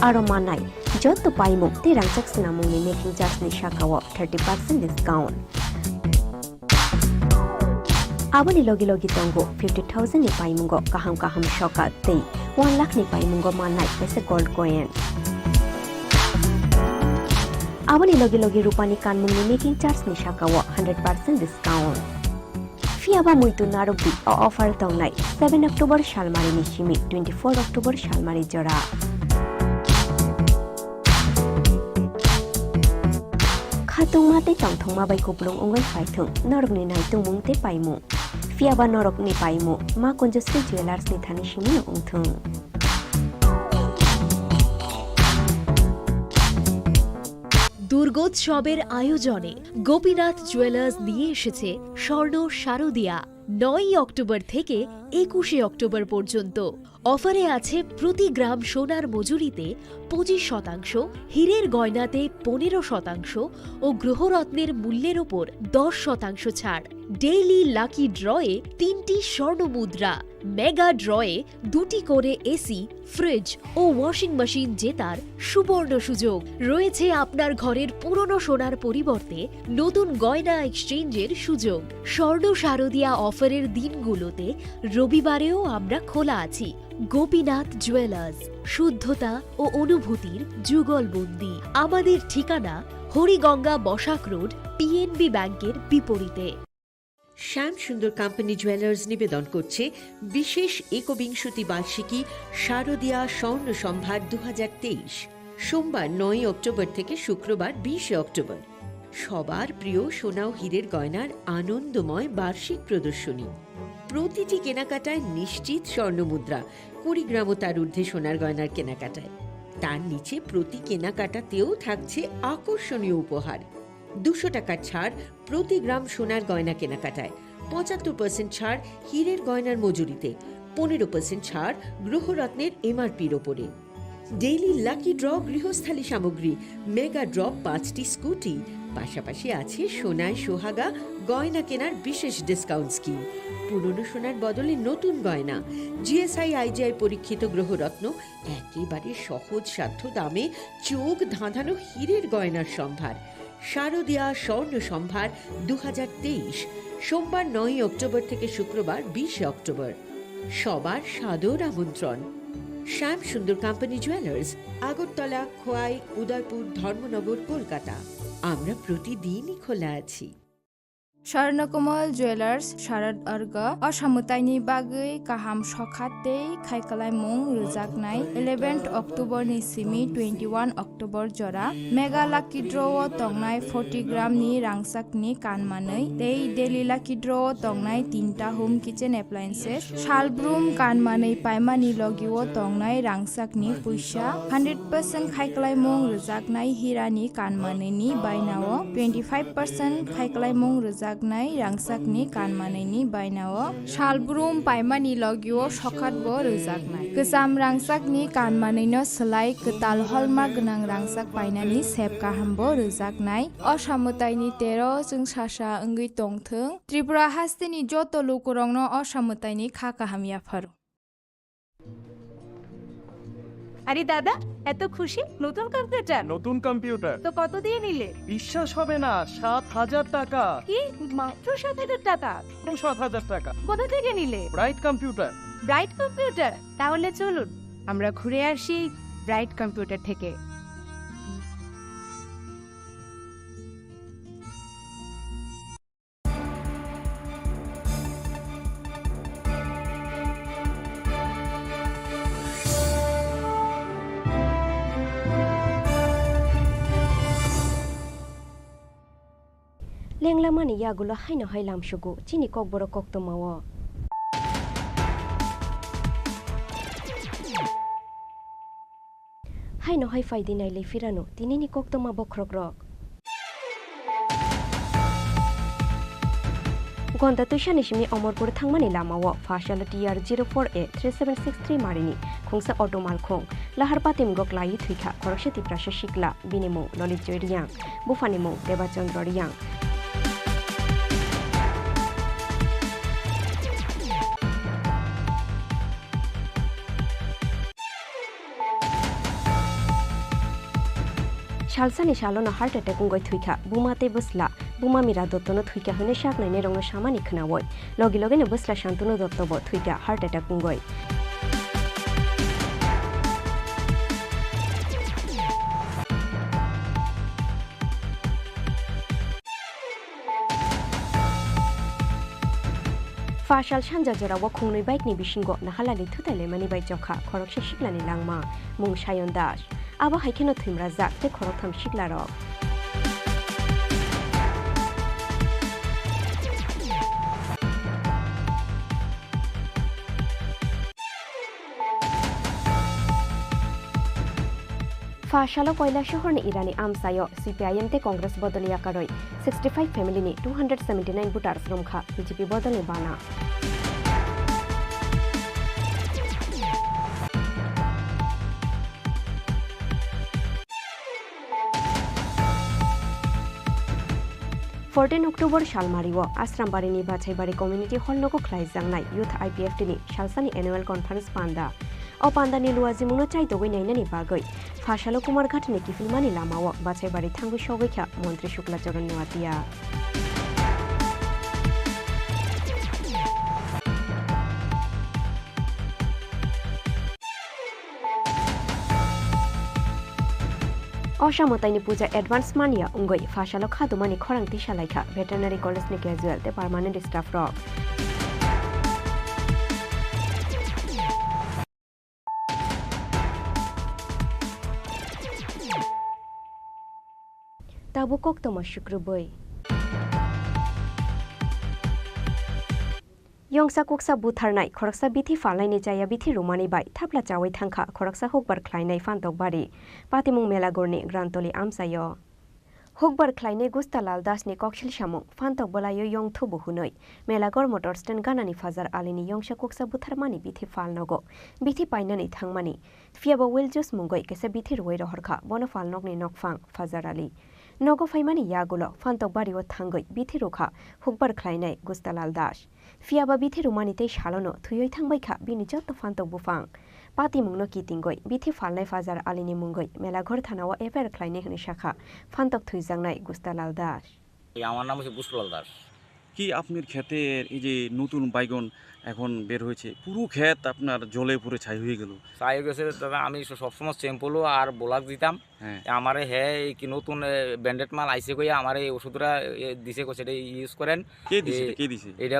Aromanai, Jot to Paimu, the Rangsak Sinamuni making just ni Shakawa 30% discount. Abani Logi Logi Tongo, 50,000 ni Paimungo, Kaham Kaham Shoka, Tay, 1 lakh ni Paimungo Manai, as a gold coin. Abani Logi Logi Rupani Kanmuni making charge ni Shakawa 100% discount. Fiaba Muito Narubi or offer Tongnai 7 October Shalmari Nishimi 24 October Shalmari Jora. Khatung mate tong thong ma bai kuplung ongoi phai thung narung ni nai tung mung te pai mu Fiaba norok ni paimu ma Kunjusri Jewelers ni thani shimi no ungthung. দুর্গোৎসবের আয়োজনে গোপীনাথ জুয়েলার্স নিয়ে এসেছে স্বর্ণ শারদিয়া 9 অক্টোবর থেকে 21 অক্টোবর পর্যন্ত। অফারে আছে প্রতি গ্রাম সোনার মজুরিতে 25%, হীরের গয়নাতে 15% ও গ্রহরত্নের মূল্যের ওপর 10% ছাড়। ডেইলি লাকি ড্রয়ে 3টি স্বর্ণ মুদ্রা, মেগা ড্রয়ে 2টি করে এসি, ফ্রিজ ও ওয়াশিং মেশিন জেতার সুবর্ণ সুযোগ রয়েছে। আপনার ঘরের পুরনো সোনার পরিবর্তে নতুন গয়না এক্সচেঞ্জের সুযোগ। স্বর্ণ শারদিয়া অফারের দিনগুলোতে রবিবারেও আমরা খোলা আছি। গোপীনাথ জুয়েলার্স, শুদ্ধতা ও অনুভূতির যুগলবন্দি। আমাদের ঠিকানা হরিগঙ্গা বসাক রোড, পিএনবি ব্যাংকের বিপরীতে। শ্যাম সুন্দর কোম্পানি জুয়েলার্স নিবেদন করছে বিশেষ একবিংশতি বার্ষিকী শারদিয়া স্বর্ণ সম্ভার 2023, সোমবার 9 অক্টোবর থেকে শুক্রবার 20 অক্টোবর। সবার প্রিয় সোনা ও হীরের গয়নার আনন্দময় বার্ষিক প্রদর্শনী। প্রতিটি কেনাকাটায় নিশ্চিত স্বর্ণ মুদ্রা, 20 গ্রাম ও তার ঊর্ধ্বে সোনার গয়নার কেনাকাটায়। তার নিচে প্রতি কেনাকাটাতেও থাকছে আকর্ষণীয় উপহার। 200 টাকার ছাড় প্রতি গ্রাম সোনার গয়না কেনাকাটায়, 75% ছাড় হীরের গয়নার মজুরিতে, 15% ছাড় গ্রহরত্নের এমআরপির ওপরে। ডেইলি লাকি ড্র গৃহস্থালী সামগ্রী, মেগা ড্র 5টি স্কুটি, পাশাপাশি আছে সোনায় সোহাগা গয়না কেনার বিশেষ ডিসকাউন্ট স্কিম। পুরনো সোনার বদলে নতুন গয়না, জিএসআই আইজিআই পরীক্ষিত গ্রহরত্ন, একেবারে সহজ সাধ্য দামে চোখ ধাঁধানো হীরের গয়নার সম্ভার। শারদিয়া স্বর্ণ সম্ভার 2023, সোমবার 9 অক্টোবর থেকে শুক্রবার 20 অক্টোবর। সবার সাদর আমন্ত্রণ। শ্যাম সুন্দর কোম্পানি জুয়েলার্স, আগরতলা, খোয়াই, উদয়পুর, ধর্মনগর, কলকাতা। আমরা প্রতিদিনই খোলা আছি। স্বর্ণকমল জুয়েলার্স শারদ अर्ग असामुताइनि बागै गाहाम सखातै खायखालायमुं रोजागनाय 11 अक्ट'बरनि सिमि 21 अक्ट'बर जरा मेगा लाकी ड्र'आव तंनाय 40 ग्रामनि रांसाकनि कानमानै डेली लाकी ड्र'आव तंनाय 3टा होम किचेन एप्लायेन्सेस सालब्रुम कानमानै पाइमानि लगिआव तंनाय रांसाकनि पैसा 100% खायखालायमुं रोजागनाय हिरानि कानमानैनि बायनाव 25% खायखालायमुं रोजाग रांसाकनि कानमानैनि बायनाव सालब्रुम पाइमानि लगिआव सखातबो रोजागनाय गोजाम रांसाकनि कानमानैनो सोलाय गोताल हलमार्क गोनां रांसाक बायनानि सेब गाहामबो रोजागनाय असामुताइनि 13 जों सासा ओंगै तंथों त्रिपुरा हास्तेनि जत लोकरंनो असामुताइनि खा काहामियाफोर। আরে দাদা, এত খুশি? নতুন কম্পিউটার? নতুন কম্পিউটার তো কত দিয়ে নিলে? বিশ্বাস হবে না, 7,000 টাকা। কি মাত্র 7,000 টাকা? 7,000 টাকা। কোথা থেকে নিলে? Bright computer. Bright computer? তাহলে চলুন আমরা ঘুরে আসি ব্রাইট কম্পিউটার থেকে। লেংলামানি ইয়াগুলো হাইনো হাই লামসুগু চিনি kokborok koktomawo হাইনো হাই ফাইদিনাই লেফিরানো তিনিনি koktoma bokhrokrok গন্তা তুইসানি সিমি অমরপুর থাংমানি লামাও ফাশাল টিআর 04A 3763 মারিনি খংসা অটো মালখং লাহার পাতিম গকলাই থুইখা খরকসেতি প্রাশ শিকলা বিনিমু ললিত জয়রিয়াং বুফানিমু দেবাচন্দ্র রিয়াং শালসানি শালনা হার্ট অ্যাটাক গই থুইখা বুমাতে বসলা বুমা মিরা দত্তনো থুইকা হনে শাকনাইনে রংনো সামানি খনাওয় লগে লগেনে বসলা শান্তনু দত্তব থুইকা হার্ট অ্যাটাক গই ফাশাল সানজা জরাও খুংनै বাইকনি বিসিংগ নাহালালি থুতাইলে মানি বাই জখা খরকসে শিকলানি লাংমা মুং সায়ন দাস আবা হাইखेनो थैमरा जाकते खरथाम शिकलारक Fasalo Koila Shohorni Irani Amsayo, CPIM te Congress Bodoli Akaroi, 65 family ni 279 voters Rumkha, BJP Bodoli Bana. October Shalmariwo, Asrambari ni Bachaibari Community Hall Nogo Klai Zangnai, Youth IPF ni Shalsani Annual Conference Panda. O Panda ni Luazimuno Chai to Winay ni Bagoi. Fashalo Kumar Ghatni Kifilmani Lamawa, Bachaibari Tangu Shogika, Montri Shukla Joran Newatia. Oshamotaini Puja Advance Mania Ungoi, Fashalo Khadumani Khorang Tisha Veterinary College ni Casual, the permanent staff rock. Tabukok Tomo Shukruboy. Yongsa Kuksa Butharnai, Koraksa Biti Falai Jaya Biti Romani Bai, Tapla Jawi Tanka, Koraksa Hokbar Kleinai Fantok Bari, Patimung Melagorni, Grantoli Amsayo. Hokbar Kleine Gustalal Dasni Kokshil Shamung, Fantok Bolayo Yong Tubu Hunoi, Melagor Motorstan Ganani Fazar Alini Yongsha Kuksa Butharmani Biti Falnogo, Biti Painani Thangmani, Fiaba Wiljus Mungoi, Kesa Biti Ruedo Horka, Bonofal Nogni Nokfang, Fazar Ali. Nogo Faimani Yagulo, Fantok Bario Tangoi, Biti Ruka, Hokbar Kleine, Gustalal Dash. Fiaba Biti Rumanite Shalono, Tuyoi Tangbaika, Binijot Fantok Bufang. Pati Mungno Kitingoi, Biti Falnai Fazar Alini Mungoi, Melagor Tanawa Ever Kleine Nishaka, Fantok Tuizangnai, Gustalal Dash. আমার নাম হচ্ছে বুসলাল দাস। কি আপনার ক্ষেতের এই যে নতুন বাইগন এখন বের হয়েছে পুরো ক্ষেত আপনার জলে পুরো ছাই হয়ে গেল। ছাই হয়ে গেছে দাদা, আমি সবসময় স্যাম্পলও আর ব্লক দিতাম। আমারে কি নতুন ব্যান্ডেড মাল আইসে কইয়া আমারে এই ওষুধটা দিছে কইছে এটা ইউজ করেন। কে দিছে? এটা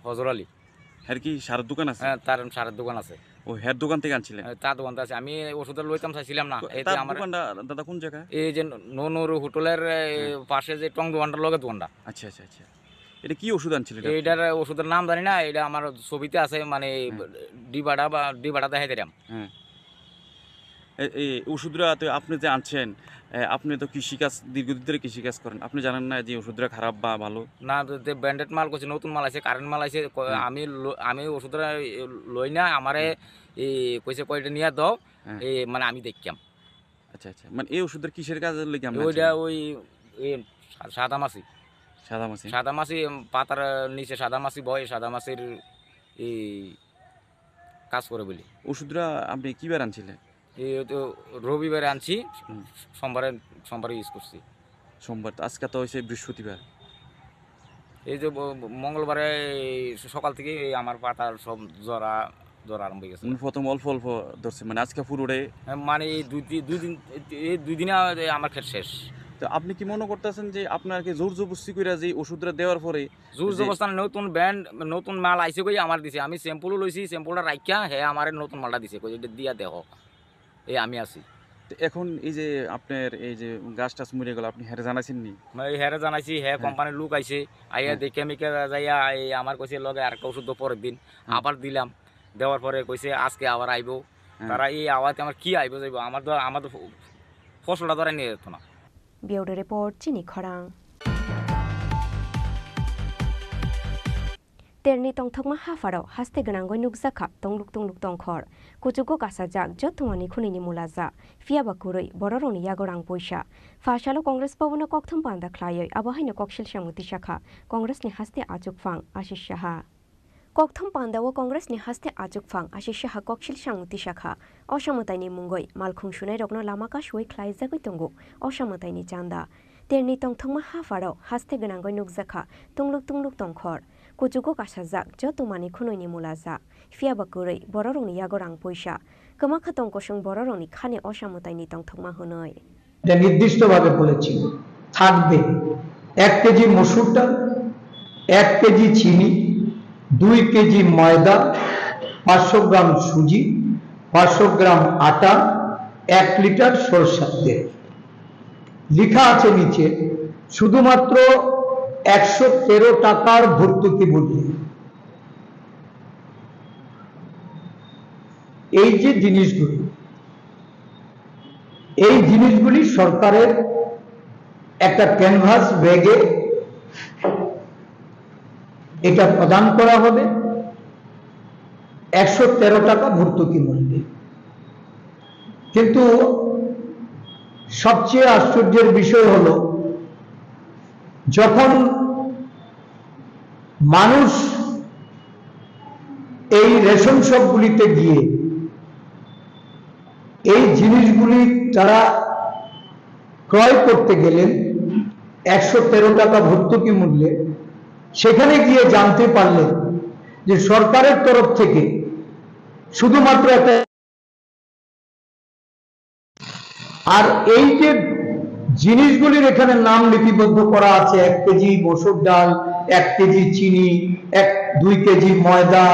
হজর আলী। হ্যার কি সারের দোকান আছে? হ্যাঁ, তার সারের দোকান আছে। ও হের দোকান থেকে আনছিলেন? তার দোকানটা আছে, আমি ওষুধটা লইতাম চাইছিলাম না। এই যে আমার দোকানটা দাদা কোন জায়গা? এই যে নোনুর হোটেলের পাশে যে টং দোকানটার লগে দোকানটা। আচ্ছা আচ্ছা আচ্ছা, এটা কি ওষুধ আনছিলেন? এইটার ওষুধের নাম জানি না, এটা আমার ছবিতে আছে, মানে ডিবাটা দেখাই দিলাম। হ্যাঁ, এই ওষুধটা তো আপনি যে আনছেন, আপনি তো কৃষিকাজ দীর্ঘদিন ধরে কৃষিকাজ করেন, আপনি জানেন না যে ওষুধটা খারাপ বা ভালো? না, ব্যান্ডেড মাল করছে, নতুন মাল আছে, কারেন্ট মাল আছে। আমি ওষুধটা লই না, আমারে কইছে কয়টা নিয়ে দাও, মানে আমি দেখলাম। আচ্ছা আচ্ছা, মানে এই ওষুধের কিসের কাজে লেগে? ওইটা ওই সাদামাছি পাতার নিচে সাদামাছি বয়, সাদামাছির এই কাজ করে বলি। ওষুধটা আপনি কিবার আনছিলেন? তো রবিবারে আনছি, সোমবারে ইউজ করছি। সোমবার? আজকে তো হয়েছে বৃহস্পতিবার। এই যে মঙ্গলবারে সকাল থেকে আমার পাতার সব জ্বর আরম্ভ হয়ে গেছে। প্রথম অল্প অল্প ধরছে, মানে আজকে পুরোটাই, মানে এই দুই দিনে আমার ক্ষেত শেষ। তো আপনি কি মনে করতেছেন যে আপনাকে জোর জবরদস্তি করে যে ওষুধটা দেওয়ার পরে জোর জবরদস্তি নতুন মাল আইসে কই আমার দিছে, আমি স্যাম্পলও লইছি, স্যাম্পলটা রাখিয়া আমার নতুন মালটা দিছে, কই এটা দিয়া দেহ, এই আমি আছি। এখন এই যে আপনার এই যে গাছটা মরে গেল, আপনি হেরে জানাইছেন নি? হেরে জানাইছি, কোম্পানির লোক আইছে, আইয়া দেখে আমি যাইয়া আমার কইছে লগে আরেকটা ওষুধ পরের দিন আবার দিলাম, দেওয়ার পরে কইছে আজকে আবার আইব। তারা এই আওয়াজে আমার কি আইব যাইব, আমার তো ফসলটা ধরে নিয়ে যেত না। Bureau Report Chini Khorang. Terni tongthokma hafaro haste ganangoi nukjaka tongluk tongkhor kuchugo kasajak jotumani khunini mulaja fiaba kuroi bororoni yagorang poisa fashalo Congress bavono kokthom panda khlaioi abahaino kokshil samuti shakha Congress ni haste ajukfang Ashish Shaha. Kokthom Pandawo Congress ni haste ajukfang Ashish Shaha kokshil samuti shakha osamotaini mungoi malkhung sunai rokno lamaka shoi khlai jagoi tongo osamotaini chanda terni tongthokma hafaro haste ganangoi nukjaka tongluk tongkhor kuchugo kasajak jotumani khunoni mulaja fiaba kuroi bororoni yagorang poisa kamakha tongkosong bororoni khane osamotaini tongthokma hunoi এটা নির্দিষ্টভাবে বলেছিল থাকবে 1 কেজি মসুর ডাল 1 কেজি চিনি 2 কেজি ময়দা 500 গ্রাম সুজি 500 গ্রাম আটা 1 লিটার সরষের তেল লেখা আছে নিচে শুধুমাত্র 113 টাকার ভর্তুকি মূল্য এই যে জিনিসগুলো এই জিনিসগুলি সরকারের একটা ক্যানভাস ব্যাগে এটা প্রদান করা হবে 113 টাকা ভর্তুকি মূল্যে। কিন্তু সবচেয়ে আশ্চর্যের বিষয় হলো, যখন মানুষ এই রেশন শপগুলিতে গিয়ে এই জিনিসগুলি তারা ক্রয় করতে গেলেন 113 টাকা ভর্তুকি মূল্যে, সেখানে গিয়ে জানতে পারলেন যে সরকারের তরফ থেকে শুধুমাত্র একটা, আর এই যে জিনিসগুলির এখানে নাম লিপিবদ্ধ করা আছে, 1 কেজি মসুর ডাল, 1 কেজি চিনি, 2 কেজি ময়দা,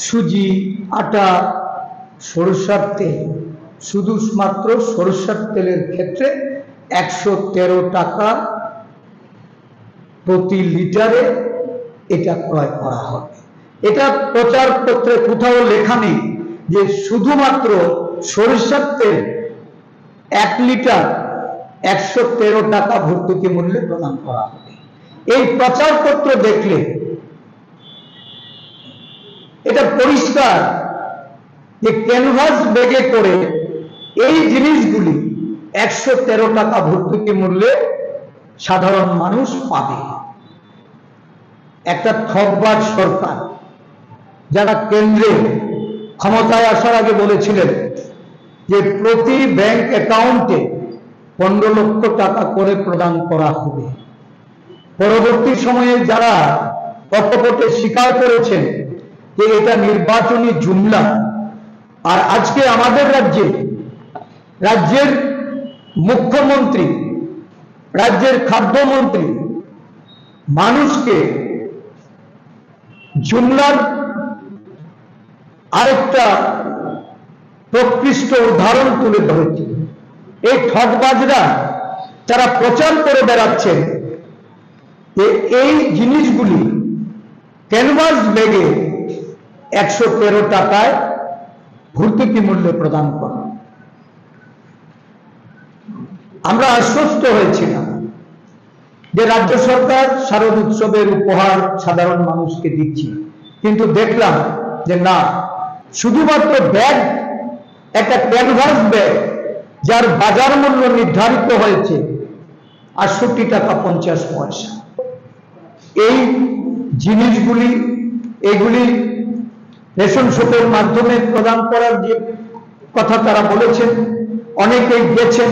সুজি, আটা, সরষের তেল, শুধুমাত্র সরষের তেলের ক্ষেত্রে 113 টাকা প্রতি লিটারে এটা ক্রয় করা হবে। এটা প্রচারপত্রে কোথাও লেখা নেই যে শুধুমাত্র সরিষার তেল 1 লিটার 113 টাকা ভর্তুকি মূল্যে প্রদান করা হবে। এই প্রচারপত্র দেখলে এটা পরিষ্কার যে ক্যানভাস ব্যাগে করে এই জিনিসগুলি 113 টাকা ভর্তুকি মূল্যে সাধারণ মানুষ পাবে। একটা ঠকবাজ সরকার, যারা কেন্দ্রে ক্ষমতায় আসার আগে বলেছিলেন যে প্রতি ব্যাংক অ্যাকাউন্টে 15 লক্ষ টাকা করে প্রদান করা হবে। পরবর্তী সময়ে যারা অকপটে স্বীকার করেছেন যে এটা নির্বাচনী জুমলা, আর আজকে আমাদের রাজ্যের মুখ্যমন্ত্রী, রাজ্যের খাদ্যমন্ত্রী মানুষকে জুমলার আরেকটা প্রকৃষ্ট উদাহরণ তুলে ধরেছে। এই ঠকবাজরা তারা প্রচার করে বেড়াচ্ছেন যে এই জিনিসগুলি ক্যানভাস ব্যাগে 113 টাকায় ভর্তুকি মূল্যে প্রদান করা। আমরা আশ্বস্ত হয়েছিলাম যে রাজ্য সরকার শারদ উৎসবের উপহার সাধারণ মানুষকে দিচ্ছে, কিন্তু দেখলাম যে না, শুধুমাত্র ব্যাগ, একটা ক্যানভাস ব্যাগ যার বাজার মূল্য নির্ধারিত হয়েছে 68 টাকা 50 পয়সা, এই জিনিসগুলি এগুলি রেশন শপের মাধ্যমে প্রদান করার যে কথা তারা বলেছেন, অনেকেই গেছেন,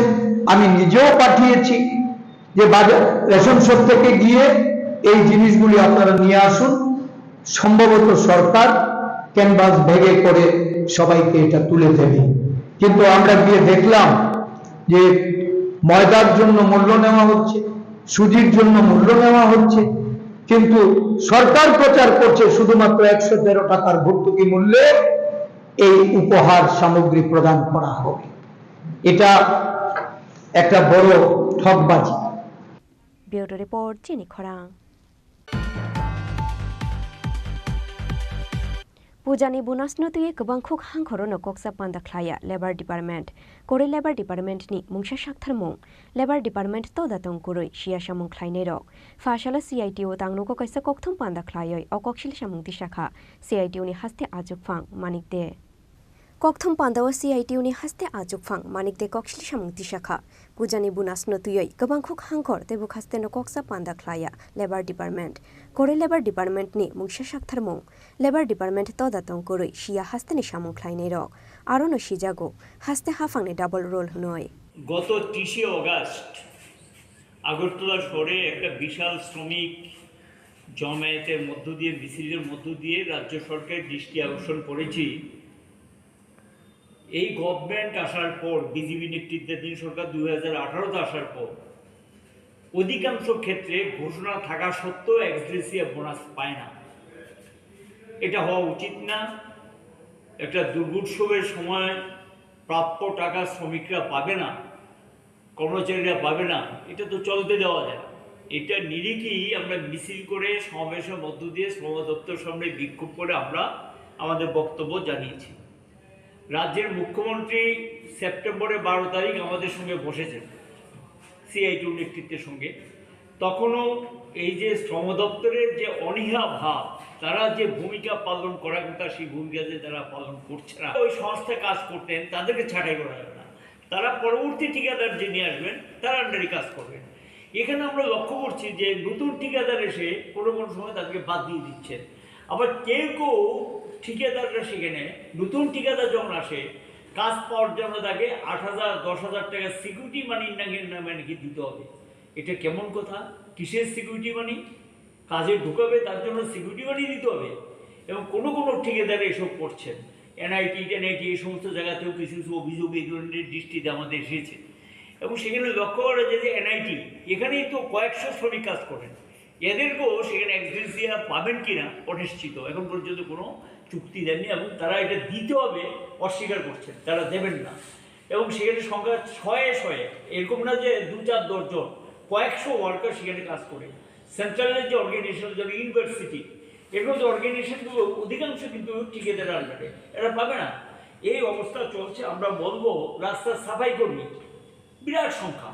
আমি নিজেও পাঠিয়েছি যে বাজার রেশন শপ থেকে গিয়ে এই জিনিসগুলি আপনারা নিয়ে আসুন। সম্ভবত সরকার ক্যানভাস ব্যাগে করে সবাইকে এটা তুলে দেবে। কিন্তু আমরা গিয়ে দেখলাম যে ময়দার জন্য মূল্য নেওয়া হচ্ছে, সুজির জন্য মূল্য নেওয়া হচ্ছে, কিন্তু সরকার প্রচার করছে শুধুমাত্র 113 টাকার ভর্তুকি মূল্যে এই উপহার সামগ্রী প্রদান করা হবে। এটা একটা বড় ঠকবাজি। ব্যুরো রিপোর্ট, চিনি খরাং। Pujani bunasno tuye kebangkhuk hangkhorono koksa panda khlaya Labor Department. Kore Labor Department ni mungsha shaktharmung. Labor Department to datong kuroi shia shamung khlainai rok. Fashala CITO tangno ko kaisa kokthum panda khlayoi okokshil shamung tisakha. CITO ni haste ajukphang manikde. Kokthum pandao CITO ni haste ajukphang manikde kokshil shamung tisakha. Pujani bunasno tuye kebangkhuk hangkhor tebuk haste no koksa panda khlaya Labor Department. Kore Labor Department ni mungsha shaktharmung. Labor Department to datong kuroi shia haste ni shamung khlainai rok. Aro no shijago haste hafang ni double roll hnoi. গত 30 অগাস্ট আগরতলা শহরে একটা বিশাল শ্রমিক জমায়েতের মধ্য দিয়ে, মিছিলের মধ্য দিয়ে রাজ্য সরকারের দৃষ্টি আকর্ষণ করেছি। এই গভর্নমেন্ট আসার পর, বিজেপি নেতৃত্বাধীন সরকার 2018-তে আসার পর অধিকাংশ ক্ষেত্রে ঘোষণা থাকা সত্ত্বেও এক্সগ্রেসিয়া বোনাস পায় না। এটা হওয়া উচিত না। একটা দুর্গোৎসবের সময় প্রাপ্য টাকা শ্রমিকরা পাবে না, কর্মচারীরা পাবে না, এটা তো চলতে দেওয়া যায়। এটা নিরিখেই আমরা মিছিল করে সমাবেশের মধ্য দিয়ে শ্রম দপ্তর সামনে বিক্ষোভ করে আমরা আমাদের বক্তব্য জানিয়েছি। রাজ্যের মুখ্যমন্ত্রী সেপ্টেম্বরের 12 তারিখ আমাদের সঙ্গে বসেছেন সিআইটির নেতৃত্বের সঙ্গে। তখনও এই যে শ্রম দপ্তরের যে অনীহা ভাব, তারা যে ভূমিকা পালন করার কথা সেই ভূমিকা যে তারা পালন করছে না, ওই সংস্থায় কাজ করতেন তাদেরকে ছাঁটাই করা যাবে না, তারা পরবর্তী ঠিকাদার যে নিয়ে আসবেন তার আন্ডারে কাজ করবেন। এখানে আমরা লক্ষ্য করছি যে নতুন ঠিকাদার এসে কোনো কোনো সময় তাদেরকে বাদ দিয়ে দিচ্ছেন, আবার কেউ কেউ ঠিকাদাররা সেখানে নতুন ঠিকাদার যখন আসে কাজ পাওয়ার জন্য তাকে 8,000 10,000 টাকা সিকিউরিটি মানির নামে নাকি দিতে হবে। এটা কেমন কথা? কিসের সিকিউরিটি মানি? কাজে ঢুকাবে তার জন্য সিকিউরিটি মানি দিতে হবে। এবং কোনো কোনো ঠিকাদারে এসব করছেন, এনআইটি এই সমস্ত জায়গাতেও কিছু কিছু অভিযোগ এই ধরনের দৃষ্টিতে আমাদের এসেছে। এবং সেখানে লক্ষ্য করা যায় যে এনআইটি এখানেই তো কয়েকশো শ্রমিক কাজ করেন, এদেরকেও সেখানে এক্সগ্রেসিয়া পাবেন কিনা অনিশ্চিত, এখন পর্যন্ত কোনো চুক্তি দেননি এবং তারা এটা দিতে হবে অস্বীকার করছেন, তারা দেবেন না। এবং সেখানে সংখ্যা শয়ে শয়ে, এরকম না যে 2-4 দশজন, কয়েকশো ওয়ার্কার সেখানে কাজ করে। সেন্ট্রালের যে অর্গানাইজেশন যেমন ইউনিভার্সিটি, এগুলো যে অর্গানাইজেশনগুলো অধিকাংশ কিন্তু ঠিকাদারের আন্ডারে, এরা পাবে না। এই অবস্থা চলছে। আমরা বলবো রাস্তার সাফাই কর্মী বিরাট সংখ্যা,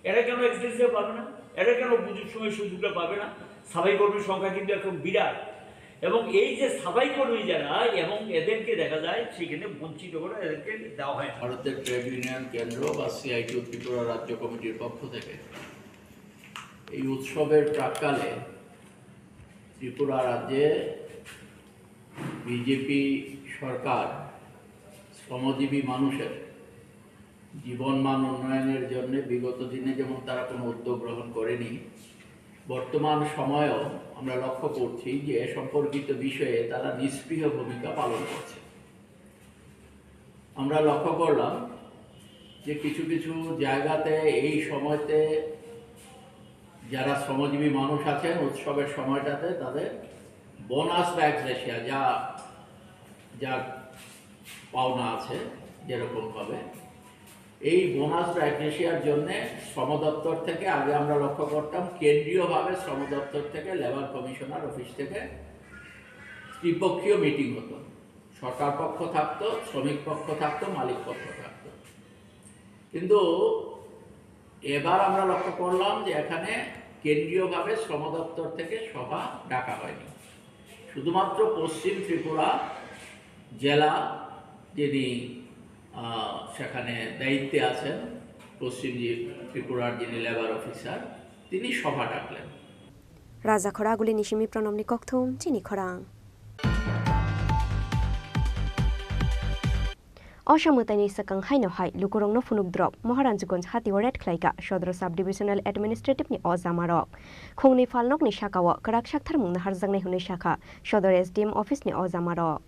এরা কেন এক্সগ্রেসিয়া পাবে না? এরা কেন পুজোর সময় সুযোগটা পাবে না? সাফাই কর্মীর সংখ্যা কিন্তু এখন বিরাট। এবং এই যে সাফাই কর্মী যারা, এবং এদেরকে দেখা যায় সেখানে বঞ্চিত করে এদেরকে দেওয়া হয়। ভারতের ট্রেড ইউনিয়ন কেন্দ্র বা সিআইটি ত্রিপুরা রাজ্য কমিটির পক্ষ থেকে এই উৎসবের প্রাক্কালে ত্রিপুরা রাজ্যে বিজেপি সরকার শ্রমজীবী মানুষের জীবনমান উন্নয়নের জন্য বিগত দিনে যেমন তারা কোনো উদ্যোগ গ্রহণ করেনি, বর্তমান সময়েও আমরা লক্ষ্য করছি যে সম্পর্কিত বিষয়ে তারা নিষ্ক্রিয় ভূমিকা পালন করছে। আমরা লক্ষ্য করলাম যে কিছু কিছু জায়গাতে এই সময়তে যারা শ্রমজীবী মানুষ আছেন উৎসবের সময়টাতে তাদের বোনাস বা এক্সগ্রেসিয়া যা পাওনা আছে যেরকমভাবে, এই বোনাস বা এক্সগ্রেসিয়ার জন্যে শ্রম দপ্তর থেকে, আগে আমরা লক্ষ্য করতাম কেন্দ্রীয়ভাবে শ্রম দপ্তর থেকে লেবার কমিশনার অফিস থেকে ত্রিপক্ষীয় মিটিং হতো, সরকার পক্ষ থাকতো, শ্রমিক পক্ষ থাকতো, মালিক পক্ষ থাকতো। কিন্তু এবার আমরা লক্ষ্য করলাম যে এখানে কেন্দ্রীয়ভাবে শ্রম দপ্তর থেকে সভা ডাকা হয়নি। শুধুমাত্র পশ্চিম ত্রিপুরা জেলা যিনি সেখানে দায়িত্বে আছেন, পশ্চিম ত্রিপুরার যিনি লেবার অফিসার, তিনি সভা ডাকলেন। রাজা খরাগুলি নিশিমি প্রণমনি কক্থম চিনি খরাং। অসমতাইনি সাকাং হাইনহাই লুকুরংনো ফুনুকদ্রপ মহারাঞ্জগঞ্জ হাতিও রেড খ্লাইকা সদর সাব ডিভিশনাল এডমিনিস্ট্রেটিভনি অজামারক খুংনি ফালনকনি শাখাও করাক সাকথার মুংনা হারজাংনাই হুनै শাখা সদর এসডিএম অফিসনি অজামারক।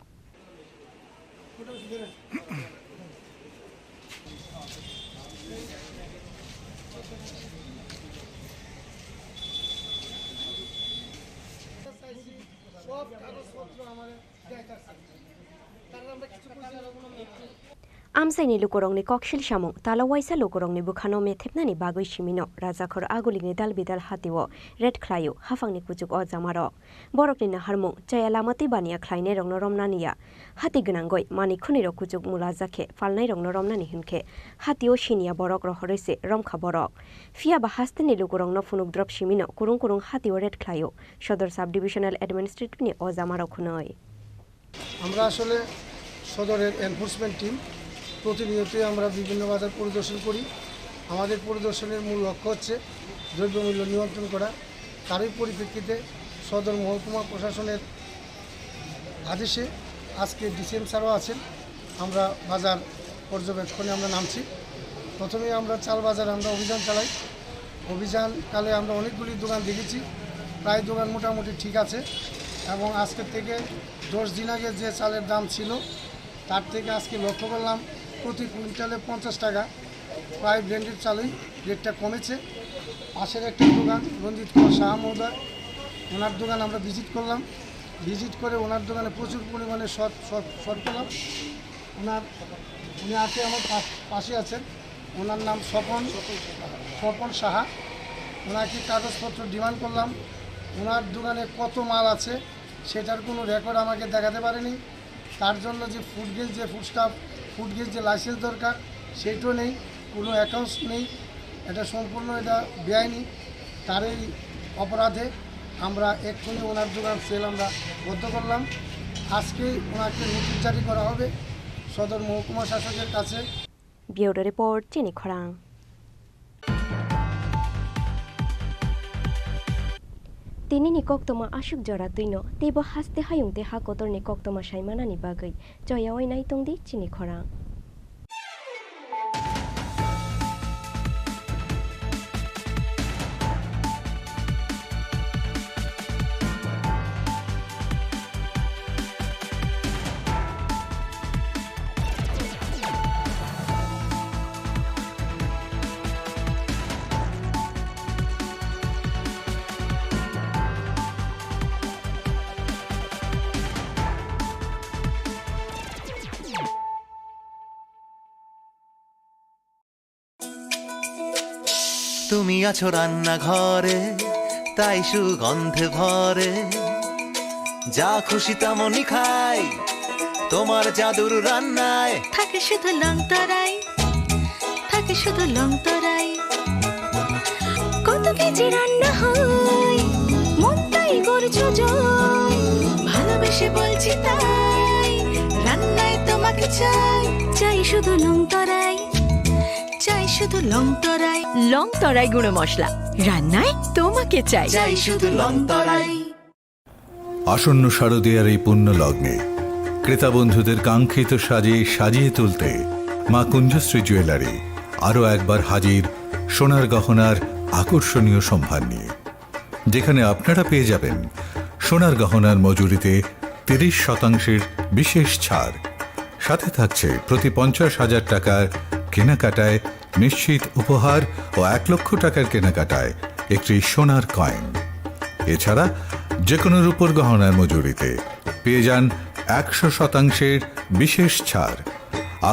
আমসাইনি লুকুরংনি ককশিল সামং তালাওয়াইসা লুকুরংনি বুখানো মেথেপনানি বাগৈ সিমিনো রাজাখর আগুলিনি দালবিদাল হাতিও রেড খ্লাইও হাফাংনি কুচুক অজামারক বরকনি নাহারমুং চায়ালামাতি বানিয়া খ্লাইনে রংনো রমনানিয়া হাতি গনাঙ্গই মানিখুনিরো কুচুক মুলাজাখে ফালনাই রংনো রমনানি হিনখে হাতিও সিনিয়া বরক রহরেছে রমখা বরক ফিয়া বা হাস্তেনি লুকুরংনো ফুনুকদ্রপ সিমিনো কুরুং কুরুং হাতিও রেড খ্লাইও সদর সাব ডিভিশনাল এডমিনিস্ট্রেটিভনি অজামারক হুনয়। আমরা আসলে সদরের এনফোর্সমেন্ট টিম প্রতিনিয়তই আমরা বিভিন্ন বাজার পরিদর্শন করি। আমাদের পরিদর্শনের মূল লক্ষ্য হচ্ছে দ্রব্যমূল্য নিয়ন্ত্রণ করা। তারই পরিপ্রেক্ষিতে সদর মহকুমা প্রশাসনের আদেশে আজকে ডিসিএম স্যারও আছেন, আমরা বাজার পর্যবেক্ষণে আমরা নামছি। প্রথমে আমরা চাল বাজারে আমরা অভিযান চালাই। অভিযানকালে আমরা অনেকগুলি দোকান দেখেছি, প্রায় দোকান মোটামুটি ঠিক আছে। এবং আজকের থেকে 10 দিন আগে যে চালের দাম ছিল তার থেকে আজকে লক্ষ্য করলাম প্রতি কুইন্টালে 50 টাকা, প্রায় ব্র্যান্ডেড চালই রেটটা কমেছে। পাশের একটা দোকান রঞ্জিত কুমার শাহ মহোদয়, ওনার দোকান আমরা ভিজিট করলাম। ভিজিট করে ওনার দোকানে প্রচুর পরিমাণে শর্ট পেলাম। উনি আছে আমার পাশে আছেন, ওনার নাম স্বপন সাহা। ওনাকে কাগজপত্র ডিমান্ড করলাম, ওনার দোকানে কত মাল আছে সেটার কোনো রেকর্ড আমাকে দেখাতে পারেনি। তার জন্য যে ফুড গেজ যে ফুড স্টাফ ফুড গেজ যে লাইসেন্স দরকার সেইটাও নেই, কোনো অ্যাকাউন্টস নেই, এটা সম্পূর্ণ এটা বেআইনি। তার এই অপরাধে আমরা এক্ষুনি ওনার দোকান সেল আমরা বন্ধ করলাম। আজকেই ওনাকে নোটিশ জারি করা হবে সদর মহকুমা শাসকের কাছে। ব্যুরো রিপোর্ট চিনি খরাং। তিনি নিকক্তমা আশুক জরা তুইনো তেব হাসতে হায়ুংতে হাকতর নিকক্তমা সাইমানানি বাগৈ জয়াওই নাইতংদি চিনি খরাং। তুমি আছো রান্নাঘরে, তাই সুগন্ধে ভরে, যা খুশি তেমনই খাই, তোমার জাদুর রান্নায় থাকে শুধু লং তরাই, থাকে শুধু লং তরাই। কত কেজি রান্না হয়, মনটাই করছো জয়, ভালোবেসে বলছি তাই, রান্নায় তোমাকে চাই, চাই শুধু লং তরাই, চাই শুধু লং তরাই। লং তরাই গুঁড়ো মশলা, রান্নায় তোমাকে চাই, চাই শুধু লং তরাই। আসন্ন শারদীয়ার এই পুণ্য লগ্নে ক্রেতা বন্ধুদের কাঙ্ক্ষিত সাজে সাজিয়ে তুলতে মা কুঞ্জশ্রী জুয়েলারি আরও একবার হাজির সোনার গহনার আকর্ষণীয় সম্ভার নিয়ে, যেখানে আপনারা পেয়ে যাবেন সোনার গহনার মজুরিতে 30% বিশেষ ছাড়, সাথে থাকছে প্রতি 50,000 টাকার কেনাকাটায় নিশ্চিত উপহার ও 1 লক্ষ টাকার কেনাকাটায় একটি সোনার কয়েন। এছাড়া যে কোনো রূপোর গহনার মজুরিতে পেয়ে যান 100% বিশেষ ছাড়।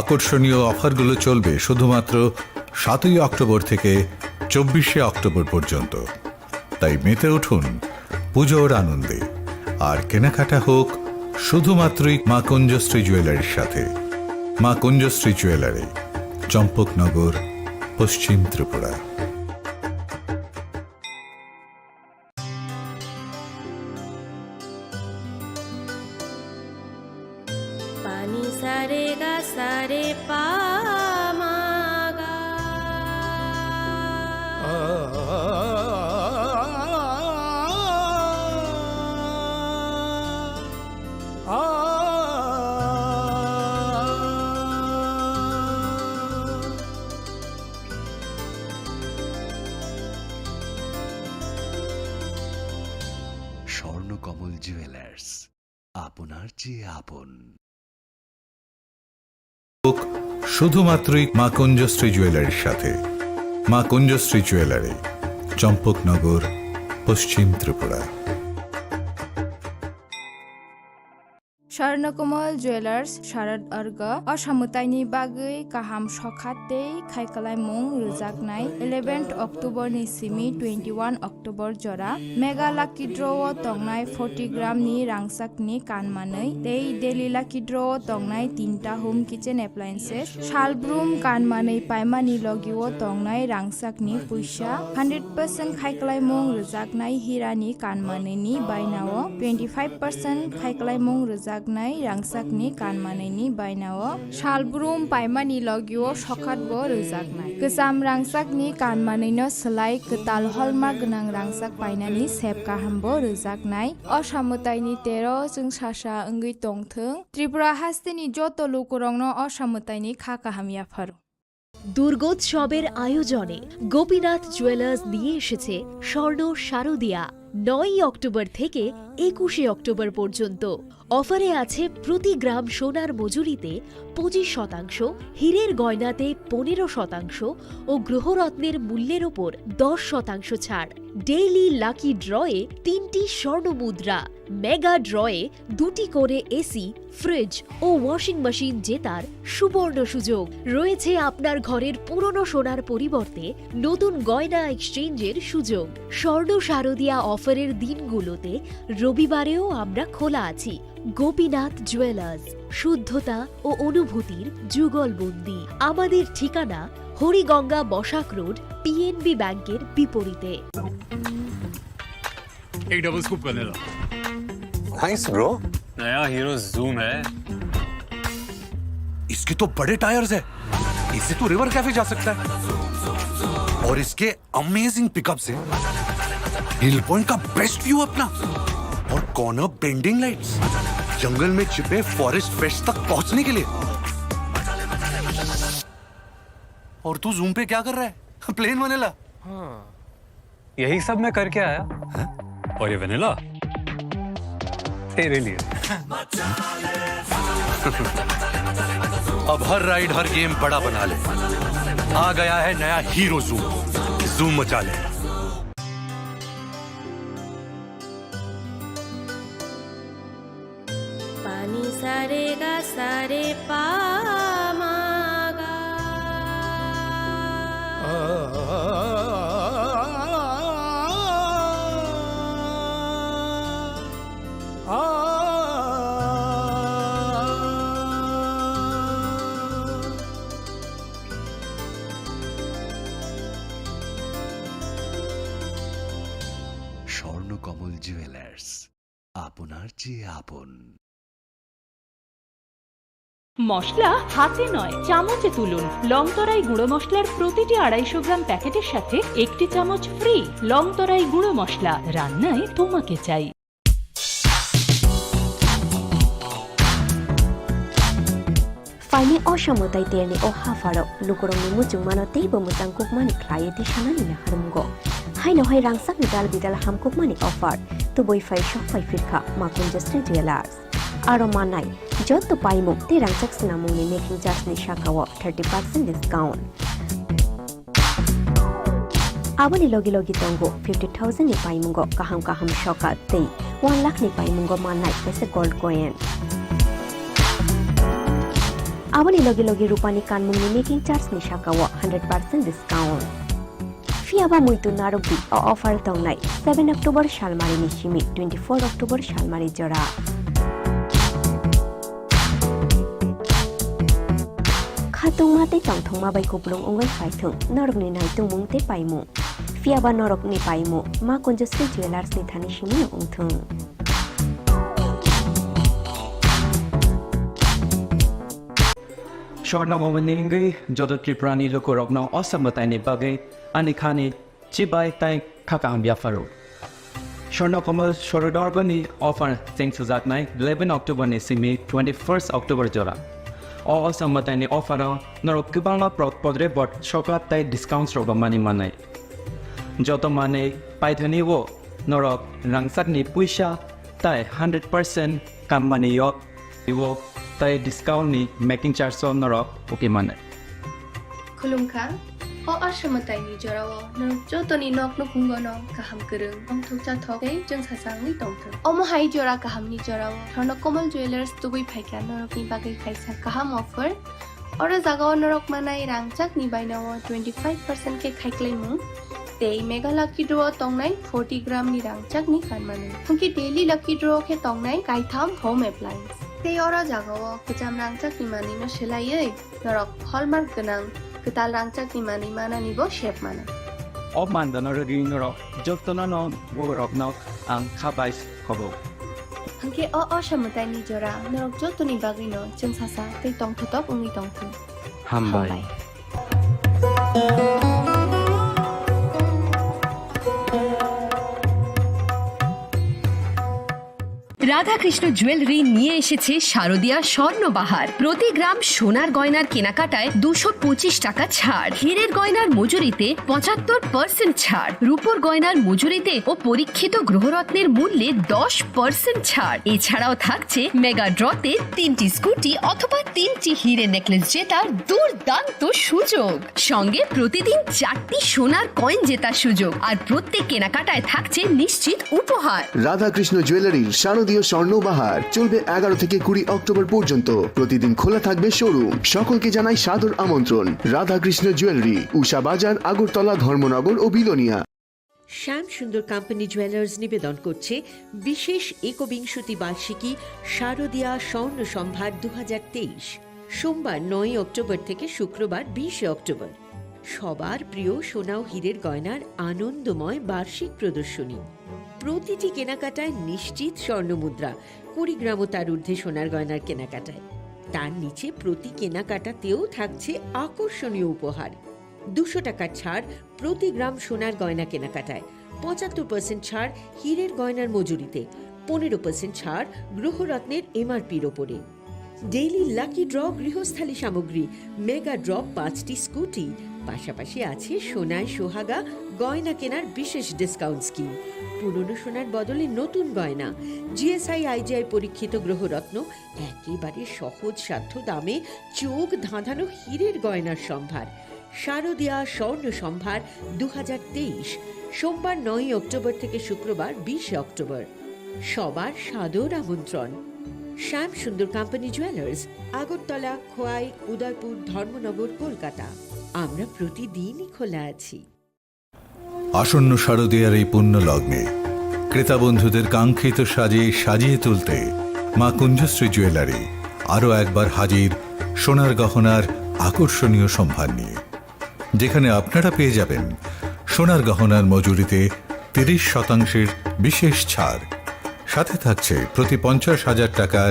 আকর্ষণীয় অফারগুলো চলবে শুধুমাত্র 7ই অক্টোবর থেকে 24শে অক্টোবর পর্যন্ত। তাই মেতে উঠুন পুজোর আনন্দে, আর কেনাকাটা হোক শুধুমাত্রই মা কুঞ্জশ্রী জুয়েলারির সাথে। মা কুঞ্জশ্রী জুয়েলারি, চম্পকনগর, পশ্চিম ত্রিপুরা। পানি সারে গা সারে পা মা গা। স্বর্ণকমল জুয়েলার্স, আপনার চেয়ে আপন। শুধুমাত্রই মা কুঞ্জশ্রী জুয়েলারির সাথে। মা কুঞ্জশ্রী জুয়েলারি, চম্পকনগর, পশ্চিম ত্রিপুরা। স্বর্ণকমল জুয়েলার্স শারद अर्ग असामुताइनि बागै गाहाम सखाते खायखालायमुं रोजागनाय 11 अक्ट'बरनि सिमि 21 अक्ट'बर जरा मेगा लाकी ड्र'आव तंनाय 40 ग्रामनि रांसाकनि कानमानै तै डेली लाकी ड्र'आव तंनाय 3टा होम किचेन एप्लायेन्सेस शालब्रुम कानमानै पाइमानि लगिआव तंनाय रांसाकनि पैसा 100% खायखालायमुं रोजागनाय हिरानि कानमानैनि बायनाव 25% खायखालायमुं रोजाग रांसाकनि कानमानैनि बायनाव शालब्रुम पाइमानि लगिआव सखातबो रोजागनाय गोजाम रांसाकनि कानमानैनो सोलाय गोताल हलमार्क गोनां रांसाक बायनानि सेब गाहामबो रोजागनाय असामुताइनि 13 जों सासा ओंगै तंथों त्रिपुरा हास्तिनि जत लोकरंनो असामुताइनि खा काहामियाफार। দুর্গোৎসবের আয়োজনে গোপীনাথ জুয়েলার্স নিয়ে এসেছে স্বর্ণ শারদিয়া। 9 অক্টোবর থেকে 21শে অক্টোবর পর্যন্ত অফারে আছে প্রতি গ্রাম সোনার মজুরিতে 25%, হীরের গয়নাতে 15% ও গ্রহরত্নের মূল্যের ওপর 10% ছাড়। ডেইলি লাকি ড্রয়ে 3টি স্বর্ণ মুদ্রা, মেগা ড্রয়ে 2টি করে এসি, ফ্রিজ ও ওয়াশিং মেশিন জেতার সুবর্ণ সুযোগ রয়েছে। আপনার ঘরের পুরনো সোনার পরিবর্তে নতুন গয়না এক্সচেঞ্জের সুযোগ। স্বর্ণ শারদিয়া অফারের দিনগুলোতে রবিবারেও আমরা খোলা আছি। গোপীনাথ জুয়েলার্স। শুদ্ধতা ও অনুভূতির যুগলবন্দি। আমাদের ঠিকানা হরিগঙ্গা বসাক রোড, পিএনবি ব্যাংকের বিপরীতে। एक double scoop vanilla. Nice bro. नया हीरो जूम है। इसके तो बड़े टायर्स है, इससे तो रिवर कैफे जा सकता है। और इसके अमेजिंग पिकअप से हिल पॉइंट का बेस्ट व्यू अपना, और कॉर्नर बेंडिंग लाइट्स, जंगल में छिपे फॉरेस्ट फेस्ट तक पहुंचने के लिए। और तू जूम पे क्या कर रहा है? Plane vanilla. हाँ, यही सब मैं करके आया। और ये वनीला तेरे लिए। अब हर राइड हर गेम बड़ा बना ले। आ गया है नया हीरो जूम, जूम मचा ले। पानी सारे गा सारे पा मागा। স্বর্ণকমল জুয়েলার্স, আপনার চেয়ে আপন। মশলা হাতে নয় চামচে তুলুন। লংতরাই গুঁড়ো মশলার প্রতিটি 250 গ্রাম প্যাকেটের সাথে 1টি চামচ ফ্রি। লংতরাই গুঁড়ো মশলা, রান্নায় তোমাকে চাই। Faini Oshamutai Tierney o Hafaro, Lukurong Muchung Manotei Bumutang Cookmani Clayeti Shanani Harumgo. Haino Hai Rangsak Vidal Vidal Ham Cookmani offered to boy 5 shop 5 Firka, Makunjustri Jewelers. Aromanai, Jot to Paimu, the Rangsak Sinamuni making charge ni Shakawa 30% discount. Awali Logi Logi Tongo 50,000 ni Paimungo, Kaham Kaham Shoka, Tay 1 lakh ni Paimungo Manai, as a gold coin. Awali Logi Logi Rupani Kanmuni making charge ni Shakawa 100% discount. Fiaba Muito Narubi or offer Tongnai 7 October Shalmari Nishimi 24 October Shalmari Jora. Khatung mate tongthong ma bai koplong ongai phaithung norok ni naitung mungte paimu. Fiaba norok ni paimu ma Konjustri Jewelers ni thani shimi ongthung. Swarnakamal যত ত্রিপুরানি লোকরক ন অসমতাইনি বাগে আনিখানি চিবাই তাই খাকাং বিয়াফারো স্বর্ণকমল সরদরবনি অফার চেং সুজাকনাই 11 অক্টোবর নি সিমি 21 অক্টোবর জরা অসমতাইনি অফার নরক কিবাংলা পদরে বট সকাত তাই ডিসকাউন্ট রব মানি মানাই যত মানে পাইথনি ও নরক রাংসাকনি পুইসা তাই 100% কাম্পানি ইও তাই ডিসকাউন্ট নি মেকিং চার্জ নরক ওকে মানে খুলুমখা o ashamutai ni jorao no jotoni nok no kungono kaham kereng ong thukcha thokai jeng sasang ni tongthang omo hai jora kaham ni jorao Swarnokomal Jewelers tubui phaika norok ni bagai kaisa kaham offer ora jagao norok manai rangchak ni bainawo 25% ke khaiklaimu tei mega lucky draw tongnai 40 gram ni rangchak ni kanmanu hungki daily lucky draw ke tongnai kaitham home appliance tei ora jagao kecham rangchak ni mani no selaiei norok hallmark ganang ketal rangchak ni mani mana nibo shape mana ob mandano regi norok joktona no borok no ang khabais khobo hangke o shamutai ni jora norok jotoni bagino jeng sasa tei tongthotok ungi tongthung hambai Radhakrishna jewellery নিয়ে এসেছে শারদীয়া স্বর্ণবাহার। প্রতি গ্রাম সোনার গয়নার কেনাকাটায় 225 টাকা ছাড়, হীরের গয়নার মজুরিতে 75% ছাড়, রূপোর গয়নার মজুরিতে ও পরীক্ষিত গ্রহরত্নের মূল্যে 10% ছাড়। এছাড়াও থাকছে মেগা ড্রতে 3টি স্কুটি অথবা 3টি হীরে নেকলেস জেতার দুর্দান্ত সুযোগ, সঙ্গে প্রতিদিন 4টি সোনার কয়েন জেতার সুযোগ, আর প্রত্যেক কেনাকাটায় থাকছে নিশ্চিত উপহার। রাধাকৃষ্ণ জুয়েলারির শারদীয় স্বর্ণবাহার চলবে 11 থেকে 20 অক্টোবর পর্যন্ত। প্রতিদিন খোলা থাকবে শোরুম। সকলকে জানাই সাদর আমন্ত্রণ। রাধাকৃষ্ণ জুয়েলারি, উষা বাজার, আগরতলা, ধর্মনগর ও বিলোনিয়া। শ্যাম সুন্দর কোম্পানি জুয়েলার্স নিবেদন করছে বিশেষ একবিংশতি বার্ষিকী শারদীয়া স্বর্ণ সম্ভার 2023, সোমবার 9 অক্টোবর থেকে শুক্রবার 20 অক্টোবর। সবার প্রিয় সোনা ও হীরের গয়নার আনন্দময় বার্ষিক প্রদর্শনী। প্রতিটি কেনাকাটায় নিশ্চিত স্বর্ণমুদ্রা, 20 গ্রাম ও তার ঊর্ধ্বে সোনার গয়নার কেনাকাটায়। তার নিচে প্রতি কেনাকাটাতেও থাকছে আকর্ষণীয় উপহার। 200 টাকার ছাড় প্রতি গ্রাম সোনার গয়না কেনাকাটায়, 75% ছাড় হীরের গয়নার মজুরিতে, 15% ছাড় গ্রহরত্নের এমআরপির ওপরে। ডেইলি লাকি ড্র গৃহস্থালী সামগ্রী, মেগা ড্র 5টি স্কুটি, পাশাপাশি আছে সোনায় সোহাগা গয়না কেনার বিশেষ ডিসকাউন্ট স্কিম। পুরনো সোনার বদলে নতুন গয়না, জিএসআই আইজিআই পরীক্ষিত গ্রহরত্ন, একেবারে সহজ সাধ্য দামে চোখ ধাঁধানো হীরের গয়নার সম্ভার। শারদীয়া স্বর্ণ সম্ভার 2023, সোমবার 9 অক্টোবর থেকে শুক্রবার 20 অক্টোবর। সবার সাদর আমন্ত্রণ। শ্যাম সুন্দর কোম্পানি জুয়েলার্স, আগরতলা, খোয়াই, উদয়পুর, ধর্মনগর, কলকাতা। আমরা প্রতিদিনই খোলা আছি। আসন্ন শারদীয়ার এই পুণ্য লগ্নে ক্রেতা বন্ধুদের কাঙ্ক্ষিত সাজে সাজিয়ে তুলতে মা কুঞ্জশ্রী জুয়েলারি আরও একবার হাজির সোনার গহনার আকর্ষণীয় সম্ভার নিয়ে, যেখানে আপনারা পেয়ে যাবেন সোনার গহনার মজুরিতে 30% বিশেষ ছাড়। সাথে থাকছে প্রতি 50,000 টাকার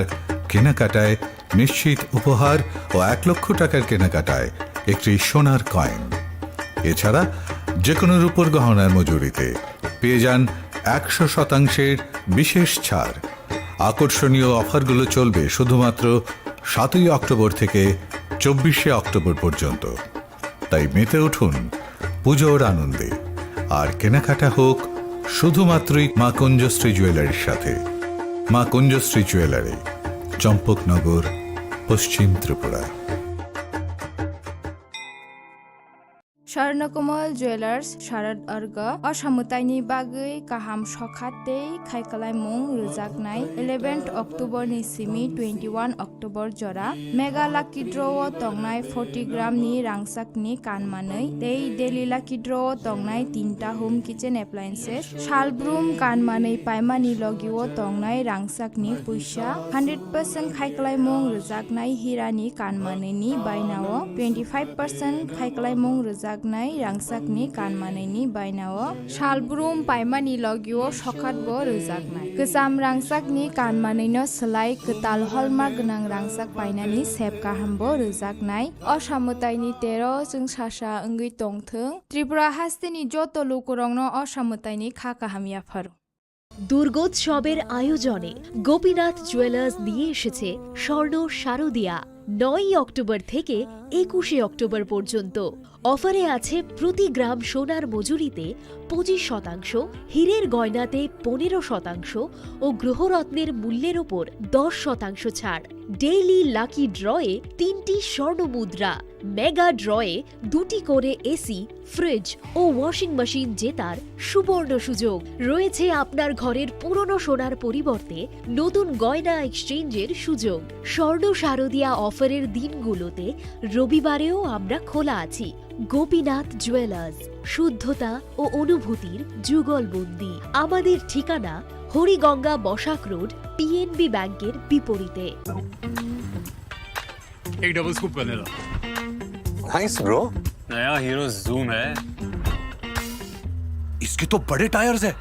কেনাকাটায় নিশ্চিত উপহার ও 1 লক্ষ টাকার কেনাকাটায় একটি সোনার কয়েন। এছাড়া যে কোনো রূপোর গহনার মজুরিতে পেয়ে যান 100% বিশেষ ছাড়। আকর্ষণীয় অফারগুলো চলবে শুধুমাত্র 7 অক্টোবর থেকে 24 অক্টোবর পর্যন্ত। তাই মেতে উঠুন পুজোর আনন্দে, আর কেনাকাটা হোক শুধুমাত্রই মা কুঞ্জশ্রী জুয়েলারির সাথে। মা কুঞ্জশ্রী জুয়েলারি, চম্পকনগর, পশ্চিম ত্রিপুরা। স্বর্ণকমল জুয়েলার্স শারদ अर्ग असामुताइनि बागै गाहाम सखातै खायखालायमुं रोजागनाय 11 अक्ट'बरनि सिमी 21 अक्ट'बर जरा मेगा लाकी ड्र'आव तंनाय 40 ग्रामनि रांसाकनि कानमानै डेली लाकी ड्र'आव तंनाय 3टा होम किचेन एप्लायेन्सेस शालब्रुम कानमानै पाइमानि लगिआव तंनाय रांसाकनि पैसा 100% खायखालायमुं रोजागनाय हिरानि कानमानैनि बायनाव 25% खायखालायमुं रोजाग रांसाकनि कानमानैनि बायनाव शालब्रुम पाइमानि लगिआव सखातबो रोजागनाय गोजाम रांसाकनि कानमानैनो सोलाय गोताल हलमार्क गोनां रांसाक बायनानि सेब गाहामबो रोजागनाय असामुताइनि 13 जों सासा ओंगै तंथों त्रिपुरा हास्तेनि जत लोकरंनो असामुताइनि खा काहामियाफोर। দুর্গোৎসবের আয়োজনে গোপীনাথ জুয়েলার্স নিয়ে এসেছে স্বর্ণ শারদীয়া। 9 অক্টোবর থেকে 21 অক্টোবর পর্যন্ত অফারে আছে প্রতি গ্রাম সোনার মজুরিতে 25%, হীরের গয়নাতে 15% ও গ্রহরত্নের মূল্যের ওপর 10% ছাড়। ডেইলি লাকি ড্রয়ে 3টি স্বর্ণ মুদ্রা, মেগা ড্রয়ে 2টি করে এসি, ফ্রিজ ও ওয়াশিং মেশিন জেতার সুবর্ণ সুযোগ রয়েছে। আপনার ঘরের পুরনো সোনার পরিবর্তে নতুন গয়না এক্সচেঞ্জের সুযোগ। স্বর্ণ শারদীয়া অফারের দিনগুলোতে রবিবারেও আমরা খোলা আছি। গোপীনাথ জুয়েলার্স, শুদ্ধতা ও অনুভূতির যুগলবন্দি। আমাদের ঠিকানা হরিগঙ্গা বসাক রোড, পিএনবি ব্যাংকের বিপরীতে। एक double scoop vanilla. Nice bro. नया हीरो जूम है। इसके तो बड़े टायर्स है,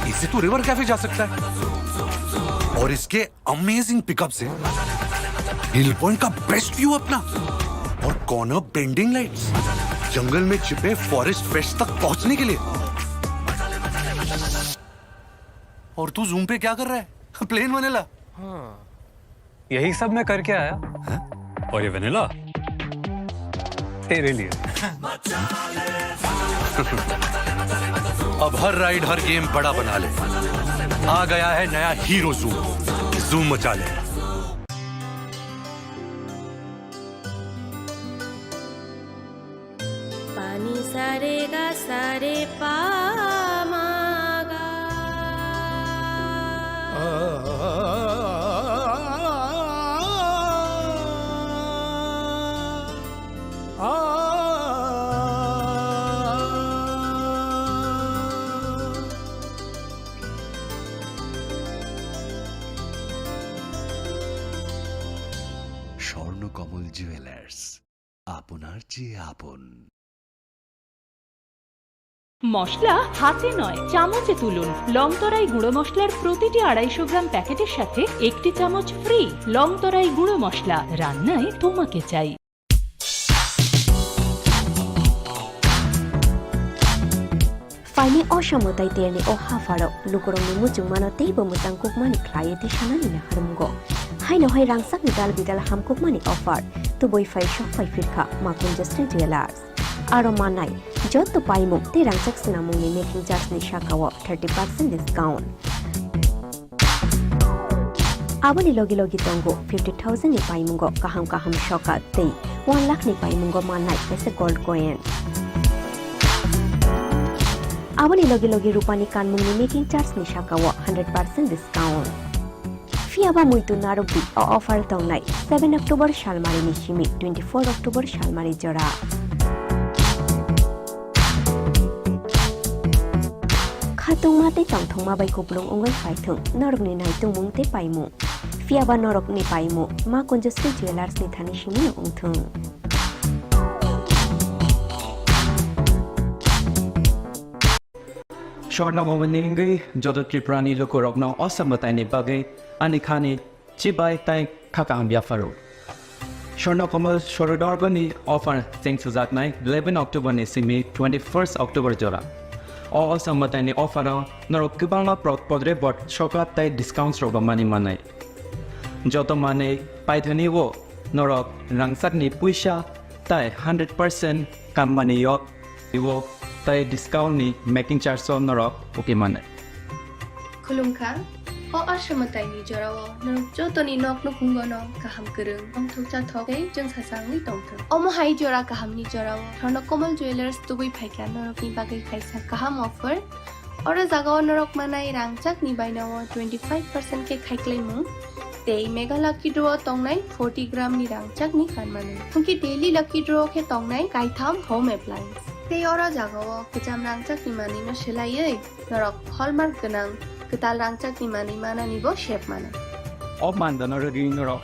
इससे तो रिवर कैफे जा सकता है। और इसके अमेजिंग पिकअप से हिल पॉइंट का बेस्ट व्यू अपना, और कॉर्नर बेंडिंग लाइट्स, जंगल में छिपे फॉरेस्ट फेस्ट तक पहुंचने के लिए। और तू जूम पे क्या कर रहा है? Plane vanilla. हाँ, यही सब मैं करके आया। और ये वनीला तेरे लिए। अब हर राइड हर गेम बड़ा बना ले। आ गया है नया हीरो जूम, जूम मचा ले। पानी सारे गा सारे पा मागा কমল জুয়েলার্স, আপনার চেয়ে আপন। মশলা হাতে নয় চামচে তুলুন। লংতরাই গুঁড়ো মশলার প্রতিটি 250 গ্রাম প্যাকেটের সাথে 1টি চামচ ফ্রি। লংতরাই গুঁড়ো মশলা, রান্নায় তোমাকে চাই। Faini osamutai tiani o hafaro lukurong ni mucung manotei bemutang kukmani klayeti sanani na harumgo. Hai no hai rangsak ni dal bidal ham kukmani offer tu boy fai shop fai firka makun justri jewelers. Aro manai joto paimuk te rangsak sinamung ni making charge ni shakawo 30% discount. Abani logi tongo 50,000 ni paimungo kaham shoka tei 1 lakh ni paimungo manai pese gold coin. Abani logi rupani kanmung ni making charge ni shakawo 100% discount. Fiaba muitu narubi o offer tongnai 7 October shalmari ni shimi 24 October shalmari jora. Khatung mate tongthong ma bai kuplung ongoi phaithung norok ni nai tungmung te paimu. Fiaba norok ni paimu ma konjustri jewelers ni thani shimi ongthung. Shortna momeningi jodo triprani lokorokno osambatai ni bagai anikhani chibai tai khakam biafaro. Shortna komal shorodarbani offer thanks to that night 11 October ni simi 21st October jora. O osambatai ni offer norok kibanga podre bot shokat tai discounts roga mani manai. Joto mane paithani wo norok rangsak ni puisha tai 100% kam mani yok iwo tai discount ni making charge so norok okay mane. Khulumkha o asamatai ni jorawo norok jotoni nok no kungono kaham kereng ongthok chathokei jeng sasang ni tongthong. Omo hai jora kaham ni jorawo thorno komal jewelers tubai phaika norok ni bagai kaisa kaham offer. Ora jagao norok manai rangchak ni bainawo 25% ke khaiklaimu. Tei mega lucky draw tongnai 40 gram ni rangchak ni kanmanu. Thungki daily lucky draw ke tongnai kaitham home appliance. Tei ora jagao kejam rangchak ni mani no selaiei norok hallmark ganang ketal rangchak ni mani mana nibo shape mana. Of man the norok